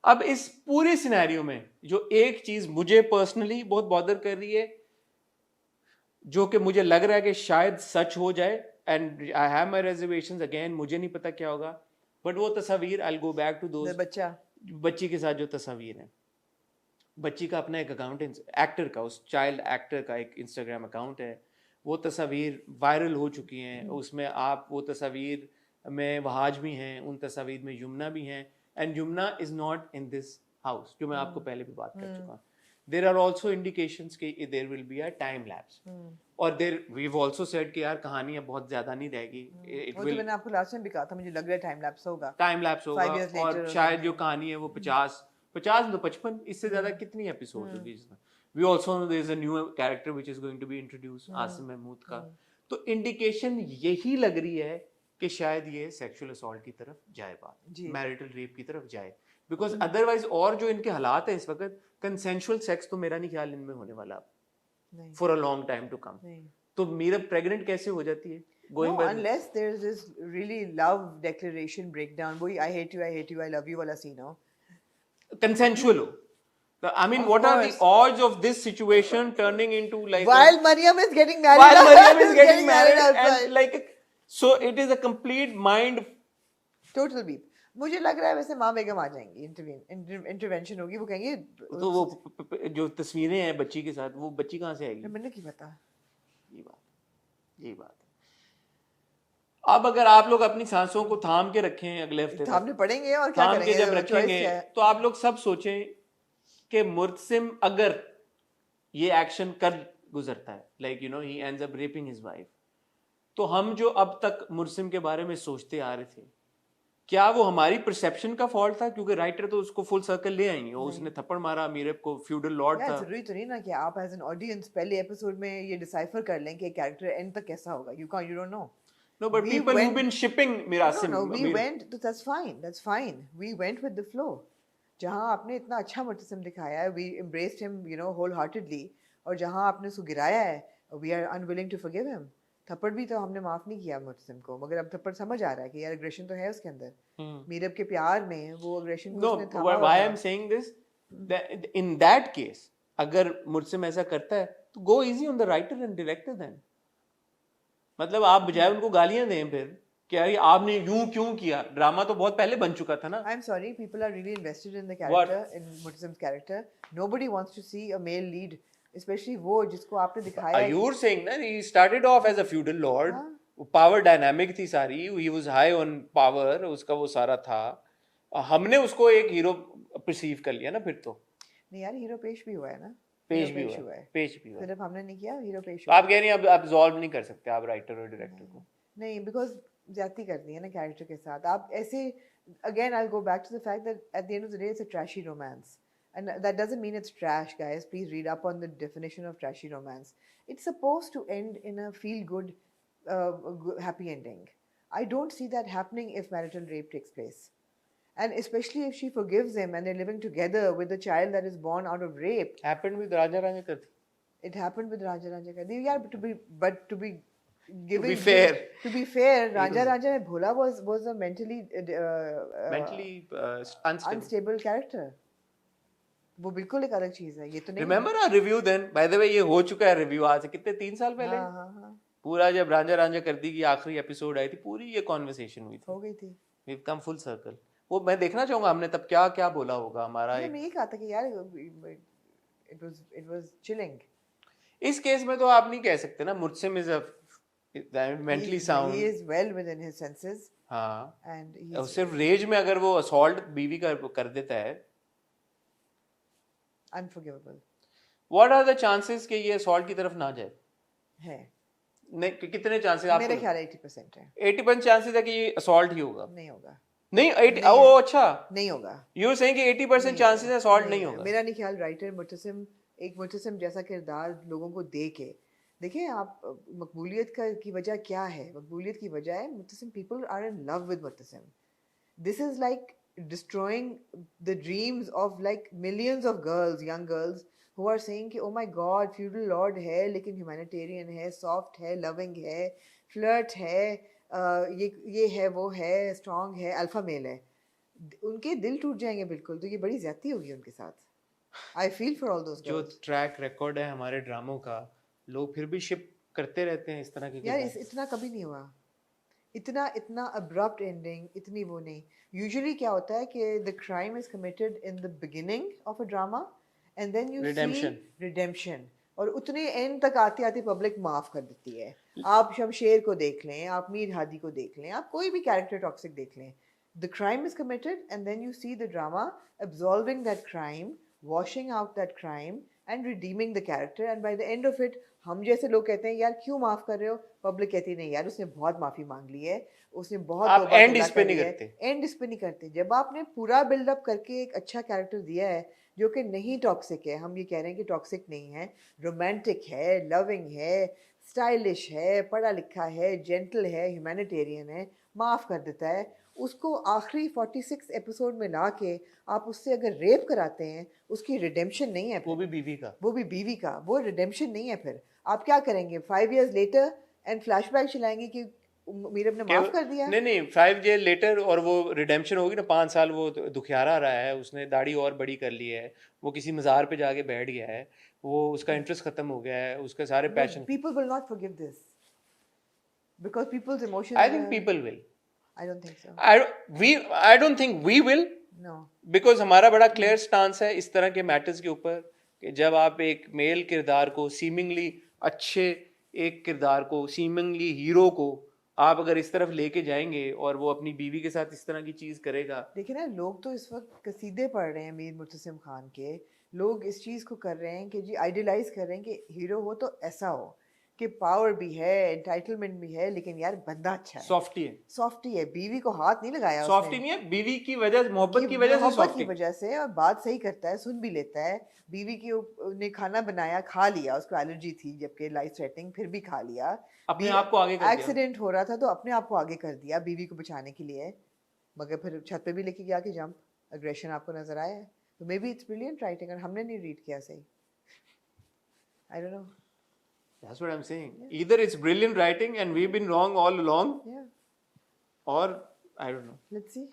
अब इस पूरे सिनेरियो में जो एक चीज मुझे पर्सनली बहुत बॉदर कर रही है, जो कि मुझे लग रहा है कि शायद सच हो जाए, and I have my reservations again, मुझे नहीं पता क्या होगा, बट वो तस्वीर, I will go back to those, बच्चा बच्ची के साथ जो तस्वीर है, बच्ची का अपना एक अकाउंट है, एक्टर का, उस चाइल्ड एक्टर का एक इंस्टाग्राम अकाउंट है, वो तस्वीर वायरल हो चुकी हैं। उसमें आप वो तस्वीर में वहाज भी हैं, उन तस्वीर में यमुना भी हैं, and Yamuna is not in this house, जो मैं आपको पहले भी बात कर चुका हूँ। देर आर ऑल्सो इंडिकेशंस कि there will be a time lapse, और there we have also said कि यार कहानी अब बहुत ज्यादा नहीं रहेगी, इट वो तो विल मैंने आपको लास्ट टाइम भी कहा था, मुझे लग रहा है टाइम लैप्स होगा। टाइम लैप्स होगा, 5 years later और or शायद something. जो कहानी है वो 50 तो 55, इससे ज्यादा कितनी एपिसोड होगी इसमें। We also know there is a new character which is going to be introduce, Asim Mahmood का। तो इंडिकेशन यही लग रही है कि शायद ये सेक्सुअल असॉल्ट की तरफ जाए, बात मैरिटल रेप की तरफ जाए, बिकॉज अदरवाइज और जो इनके हालात है इस वक्त, कंसेंशुअल सेक्स तो मेरा नहीं ख्याल इनमें होने वाला for a long time to come. तो मीरा प्रेग्नेंट कैसे हो जाती है? No, unless there's this really love declaration breakdown, boy, I hate you, I love you wala scene ho. Consensual ho. I mean, Of what are the course. odds of this situation turning into like While Maryam is getting married, while Maryam is getting married outside. and like, so it is a complete mind. Total beep. मुझे लग रहा है वैसे माँ बेगम आ जाएंगी, इंटरवेंशन होगी, वो कहेंगे तो वो जो तस्वीरें हैं बच्ची के साथ, वो बच्ची कहाँ से आएगी? मैंने की पता। यही बात है। अब अगर आप लोग अपनी सांसों को थाम के रखें अगले हफ्ते तक, थामने पड़ेंगे और क्या थाम करेंगे, के जब choice रखेंगे क्या है? तो आप लोग सब सोचें कि मुर्सिम अगर ये एक्शन कर गुजरता है, like you know he ends up rapping his wife, तो हम जो अब तक मुर्सिम के बारे में सोचते आ रहे थे, क्या वो हमारी परसेप्शन का फॉल्ट था? क्योंकि राइटर तो उसको फुल सर्कल ले आएंगे, उसने थप्पड़ मारा मीरब को, फ्यूडल लॉर्ड था। जरूरी तो नहीं ना कि आप एज एन ऑडियंस पहले एपिसोड में ये डिसाइफर कर लें कि कैरेक्टर एंड तक कैसा होगा। You don't know. No, but people who've been shipping Mirasim. No, we went. That's fine. We went with the flow. जहाँ आपने इतना अच्छा मुर्तसिम दिखाया है, we embraced him you know wholeheartedly, और जहाँ आपने उसको गिराया है, we are unwilling to forgive him. थप्पड़ भी तो हमने माफ़ नहीं किया मुर्तसिम को, मगर अब थप्पड़ समझ आ रहा है कि यार एग्रेशन तो है उसके अंदर। मीरब के प्यार में वो एग्रेशन को नो, उसने थामा हुआ व्हाई था। I am saying this, in that case अगर मुझसे ऐसा करता है तो go easy on the writer and director then. मतलब आप बजाय उनको गालियां दें फिर कि यार ये आपने यूं क्यों किया, ड्रामा तो बहुत पहले बन चुका था ना। I'm sorry, people are really invested in the What? character, in Murtasim's character. Nobody wants to see a male lead, especially वो जिसको आपने दिखाया है You're saying that he started off as a feudal lord, हाँ। पावर डायनामिक थी सारी, he was high on power, उसका वो सारा था, हमने उसको एक हीरो परसीव कर लिया ना फिर तो। नहीं यार, हीरो पेश भी हुआ है ना, पेश हीरो भी पेश हुआ हुआ है, है, पेश भी हुआ है। सिर्फ हमने नहीं किया, हीरो पेश तो हुआ आप कह रही हैं अब एब्जॉर्ब नहीं कर सकते आप राइटर और डायरेक्टर को। नहीं, बिकॉज ज्यादती करनी है ना कैरेक्टर के साथ आप ऐसे। Again I go back to the fact that at the end of the day it's a trashy romance, and that doesn't mean it's trash, guys. Please read up on the definition of trashy romance. It's supposed to end in a feel good happy ending. I don't see that happening if marital rape takes place, and especially if she forgives him and they're living together with a child that is born out of rape. Happened with Raja Rani Karti. It happened with Raja Raja Kardi. Yeah, but to be To be fair, to be fair, Raja was- Raja mein Bhola was a mentally mentally unstable. unstable character. वो बिल्कुल एक अलग चीज है, ये तो नहीं। Remember our review then? By the way, ये हो चुका है रिव्यू आज से कितने 3 साल पहले। हाँ हाँ हाँ, पूरा जब रांझा रांझा करती की आखिरी एपिसोड आई थी, पूरी ये कॉन्वर्सेशन हुई थी। हो गई थी। We've come full circle. वो मैं देखना चाहूंगा हमने तब क्या क्या बोला होगा हमारा मतलब एक। मैं ये कहा था कि यार it was chilling. इस केस में तो आप नहीं कह सकते ना, Mursim is mentally He sound. is well within his senses हाँ, and और he's सिर्फ रेज में अगर वो असॉल्ट बीवी कर देता है, unforgivable what are the chances कि ये असॉल्ट की तरफ ना जाए? है। कितने चांसेस मेरे आपको? ख्याल 80% है। 80% चांसेस है कि ये असॉल्ट ही होगा। नहीं होगा, नहीं 80, नहीं ओ है। अच्छा, नहीं होगा, यू सेइंग कि 80% नहीं चांसेस होगा, है असॉल्ट नहीं होगा। मेरा नहीं ख्याल राइटर मुर्तसिम एक मुर्तसिम जैसा किरदार लोगों को दे के देखिए आप मकबूलियत का की वजह क्या है? मकबूलियत की वजह है Murtasim people are in love with Murtasim. This is like destroying the dreams of like millions of girls, young girls who are saying कि oh my god feudal lord है लेकिन humanitarian है, soft है, loving है, flirt है, ये है वो है, strong है, alpha male है, उनके दिल टूट जाएंगे बिल्कुल। तो ये बड़ी ज्यादती होगी उनके साथ। I feel for all those जो girls. ट्रैक रिकॉर्ड है हमारे ड्रामों का, लोग फिर भी शिप करते रहते हैं इस तरह के यार किरदार। इतना कभी नहीं हुआ, इतना अब्रप्ट एंडिंग, इतनी वो नहीं। यूजुअली क्या होता है कि the crime is committed in the beginning of a drama and then you see Redemption. Redemption, और उतने एंड तक आते आते पब्लिक माफ कर देती है। आप शमशेर को देख लें, आप मीर हादी को देख लें, आप कोई भी कैरेक्टर टॉक्सिक देख लें, the crime is committed and then you see the drama absolving that crime, washing out that crime and redeeming the character, and by the end of it हम जैसे लोग कहते हैं यार क्यों माफ कर रहे हो, पब्लिक कहती नहीं यार उसने बहुत माफी मांग ली है, उसने बहुत आप तौबा end तौबा इस पे कर नहीं ली है। करते। एंड इस पे नहीं करते। जब आपने पूरा बिल्डअप करके एक अच्छा कैरेक्टर दिया है जो कि नहीं टॉक्सिक है, हम ये कह रहे हैं कि टॉक्सिक नहीं है, रोमांटिक है, लविंग है, स्टाइलिश है, पढ़ा लिखा है, जेंटल है, ह्यूमैनिटेरियन है, माफ़ कर देता है, उसको आखिरी 46 एपिसोड में ला के आप उससे अगर रेप कराते हैं, उसकी रिडेम्पशन नहीं है, वो भी बीवी का। वो भी बीवी का, वो रिडेम्पशन नहीं है। फिर आप क्या करेंगे 5 years लेटर एंड फ्लैशबैक चलाएंगे कि मीरब ने माफ कर दिया। नहीं 5 years लेटर, और वो रिडेम्पशन होगी ना, 5 साल वो दुखियारा रहा है, उसने दाढ़ी और बड़ी कर ली है, वो किसी मज़ार पे जाके बैठ गया है, वो उसका इंटरेस्ट खत्म हो गया है, उसके सारे passion. People will not forgive this because people's emotions I think people will. I don't think so. I don't think we will, No. because हमारा बड़ा क्लियर स्टांस है इस तरह के मैटर्स के ऊपर कि जब आप एक मेल किरदार को, सीमिंगली अच्छे एक किरदार को, सीमिंगली हीरो को आप अगर इस तरफ लेके जाएंगे और वो अपनी बीवी के साथ इस तरह की चीज करेगा। देखिए ना, लोग तो इस वक्त कसीदे पढ़ रहे हैं मीर मुर्तसिम खान के, लोग इस चीज़ को कर रहे हैं कि जी आइडियलाइज कर रहे हैं कि हीरो हो तो ऐसा हो कि पावर भी है, एंटाइटलमेंट भी है, लेकिन यार बंदा अच्छा है, सॉफ्टी है, सॉफ्टी है, बीवी को हाथ नहीं लगाया सॉफ्टी उसने, नहीं है, बीवी की वजह, मोहब्बत की वजह से मोहब्बत की सॉफ्टी। वजह से, और बात सही करता है, सुन भी लेता है। बीवी की ने खाना बनाया, खा लिया, उसको एलर्जी थी जबकि लाइफ थ्रेटनिंग, फिर भी खा लिया। अपने आप को आगे कर दिया। एक्सीडेंट हो रहा था तो अपने आप को आगे कर दिया बीवी को बचाने के लिए, मगर फिर छत पे भी लेके गया कि जंप। aggression आपको नजर आया है, तो may be it's brilliant writing और हमने नहीं रीड किया सही. I don't know. That's what I'm saying. Either it's brilliant writing and we've been wrong all along, Yeah, or I don't know. let's see.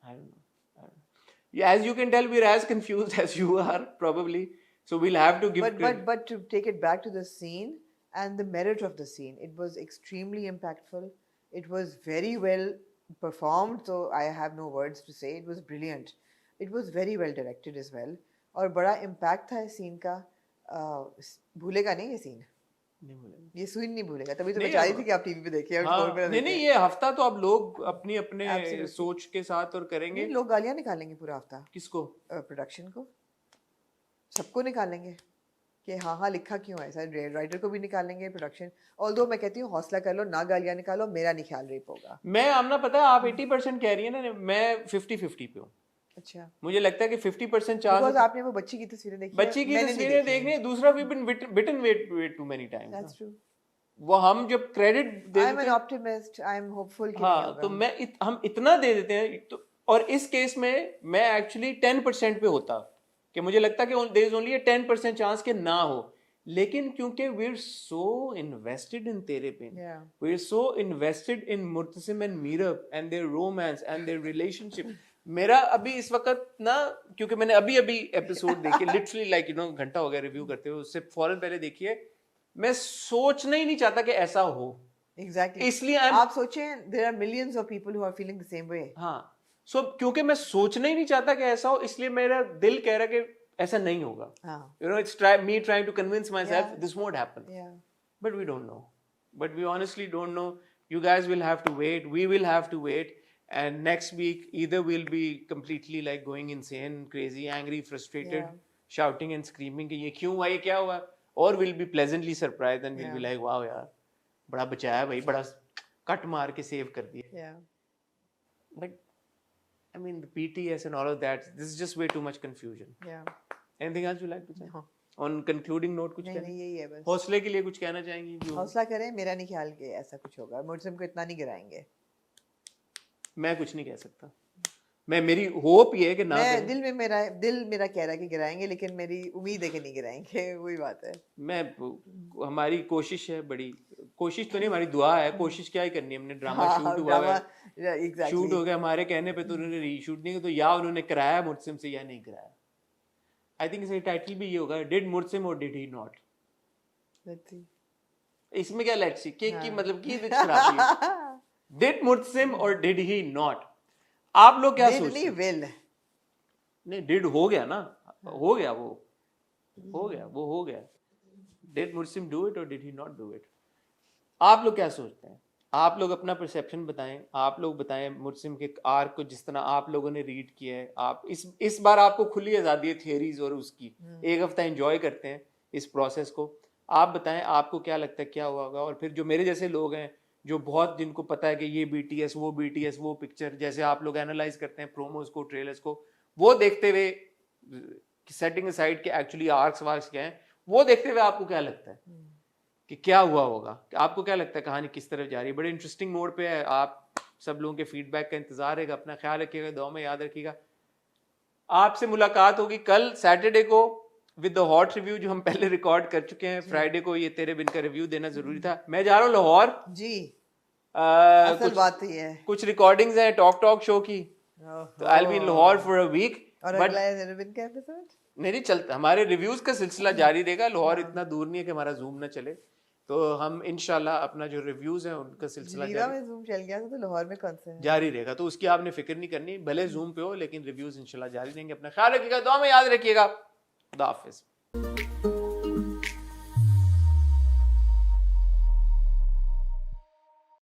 I don't know. I don't know. Yeah, as you can tell, we're as confused as you are, probably. So we'll have to give credit. But to take it back to the scene and the merit of the scene, it was extremely impactful. It was very well performed, so I have no words to say. It was brilliant. It was very well directed as well. और बड़ा impact था इस scene का. भूलेगा नहीं ये scene. नहीं बोलेंगे. ये सीन नहीं भूलेगा. तभी तो मैं नहीं, चाह रही थी कि आप टीवी पे देखिए और हाँ, स्कोर पे ना नहीं देखिए. ये हफ्ता तो अब लोग अपनी अपने Absolutely. सोच के साथ और करेंगे. नहीं, लोग गालियां निकालेंगे पूरा हफ्ता किसको? प्रोडक्शन को, सबको निकालेंगे कि हाँ हाँ लिखा क्यों है ऐसा. राइटर को भी निकालेंगे, प्रोडक्शन. ऑल्दो मैं कहती हूँ हौसला कर लो, ना गालियां निकालो, मेरा नहीं ख्याल रेप होगा. मैं आमना पता है आप 80% कह रही है ना, मैं 50-50 पे हूँ. अच्छा, मुझे लगता है कि 50% बिकॉज चांस आपने वो बच्ची की तस्वीरें देखी, बच्ची की तस्वीरें देखनी है. दूसरा we been beaten way too many times. That's true. वो हम जब क्रेडिट आई एम देते एन हैं, ऑप्टिमिस्ट, आई एम होपफुल कि हाँ, तो हम इतना दे देते हैं तो, और इस केस में मैं एक्चुअली 10% पे होता कि मुझे लगता कि देयर इज ओनली 10% चांस कि ना हो. लेकिन क्योंकि we are so invested in Tere Bin, we are so invested in Murtasim and Meerab and their romance and their relationship. मेरा अभी इस वक्त ना, क्योंकि मैंने अभी एपिसोड देखी, लिटरली लाइक यू नो घंटा हो गया रिव्यू करते हुए, उससे फौरन पहले देखिए. मैं सोचना ही नहीं चाहता कि ऐसा हो. एग्जैक्टली. इसलिए आप सोचें there are millions of people who are feeling the same way. हाँ, सो क्योंकि मैं सोचना ही नहीं चाहता कि ऐसा हो, इसलिए मेरा दिल कह रहा है कि ऐसा नहीं होगा. हाँ, You know, it's me trying to convince myself Yeah. this won't happen. yeah. But we don't know. But we honestly don't know. You guys will have to wait. We will have to wait. And next week, either we'll be completely like going insane, crazy, angry, frustrated, Yeah. shouting and screaming कि ये क्यों हुआ, ये क्या हुआ? Or we'll be pleasantly surprised and we'll be Yeah. like, wow यार, बड़ा बचाया भाई, बड़ा कट मार के सेव कर दिया. Yeah. But I mean, the PTS and all of that, this is just way too much confusion. Yeah. Anything else you like to say? No. On concluding note कुछ नहीं कहना? नहीं, यही है बस. हौसले के लिए कुछ कहना चाहेंगी? जो हौसला करें, मेरा नहीं ख्याल कि ऐसा कुछ होगा. मुर्तसिम को इतना नहीं गिराएंगे. मैं कुछ नहीं कह सकता. मेरी होप ये है कि ना मैं करें. दिल मेरा कह रहा है कि गिराएंगे, लेकिन मेरी उम्मीद है कि नहीं गिराएंगे. वही बात है. हमारी कोशिश है, बड़ी कोशिश तो नहीं, हमारी दुआ है. कोशिश क्या ही करनी है, हमने ड्रामा शूट हुआ है, शूट हो गया, हमारे कहने पे तो उन्होंने रीशूट नहीं, तो या उन्होंने कराया मुर्तसिम से या नहीं कराया. आई थिंक इसका टाइटल भी ये होगा, डिड मुर्तसिम और डिड ही नॉट. इसमें क्या लेट्स सी की मतलब की खराबी है. डिड मुर्तसिम और डिड ही नॉट. आप लोग क्या सोचते हैं? विल नहीं, डिड हो गया ना, हो गया, वो हो गया. डिड मुर्तसिम डू इट और did he not do it? आप लोग क्या सोचते हैं? आप लोग अपना परसेप्शन बताएं. आप लोग बताएं मुर्तसिम के आर्क को जिस तरह आप लोगों ने रीड किया है. आप इस बार आपको खुली आज़ादी है थियरीज और उसकी. एक हफ्ता एंजॉय करते हैं इस प्रोसेस को. आप बताएं आपको क्या लगता है क्या हुआ होगा. और फिर जो मेरे जैसे लोग हैं, जो बहुत जिनको पता है कि ये BTS वो पिक्चर, जैसे आप लोग एनालाइज करते हैं प्रोमोज को, ट्रेलर्स को, वो देखते हुए, सेटिंग असाइड के एक्चुअली आर्क्स वार्क्स क्या हैं, वो देखते हुए आपको क्या लगता है कि क्या हुआ होगा? आपको क्या लगता है कहानी किस तरफ जा रही है? बड़े इंटरेस्टिंग मोड पे है. आप सब लोगों के फीडबैक का इंतजार रहेगा. अपना ख्याल रखिएगा, दुआ में याद रखिएगा. आपसे मुलाकात होगी कल सैटरडे को विद द हॉट रिव्यू, जो हम पहले रिकॉर्ड कर चुके हैं. फ्राइडे को ये तेरे बिन का रिव्यू देना जरूरी था. मैं जा रहा हूँ लाहौर जी. असल बात ही है, कुछ रिकॉर्डिंग्स हैं टॉक शो की, तो I will be in Lahore for a week. और अगला एरविन का एपिसोड नहीं चलता, हमारे रिव्यूज का सिलसिला जारी रहेगा. लाहौर इतना दूर नहीं है कि हमारा जूम ना चले, तो हम इंशाल्लाह अपना जो रिव्यूज हैं उनका सिलसिला में जूम चल गया तो लाहौर में कौन से है? जारी रहेगा. तो उसकी आपने फिक्र नहीं करनी, भले जूम पे हो लेकिन रिव्यूज इंशाल्लाह जारी रहेंगे. अपना ख्याल रखिएगा, दुआ में याद रखिएगा. खुदा हाफिज.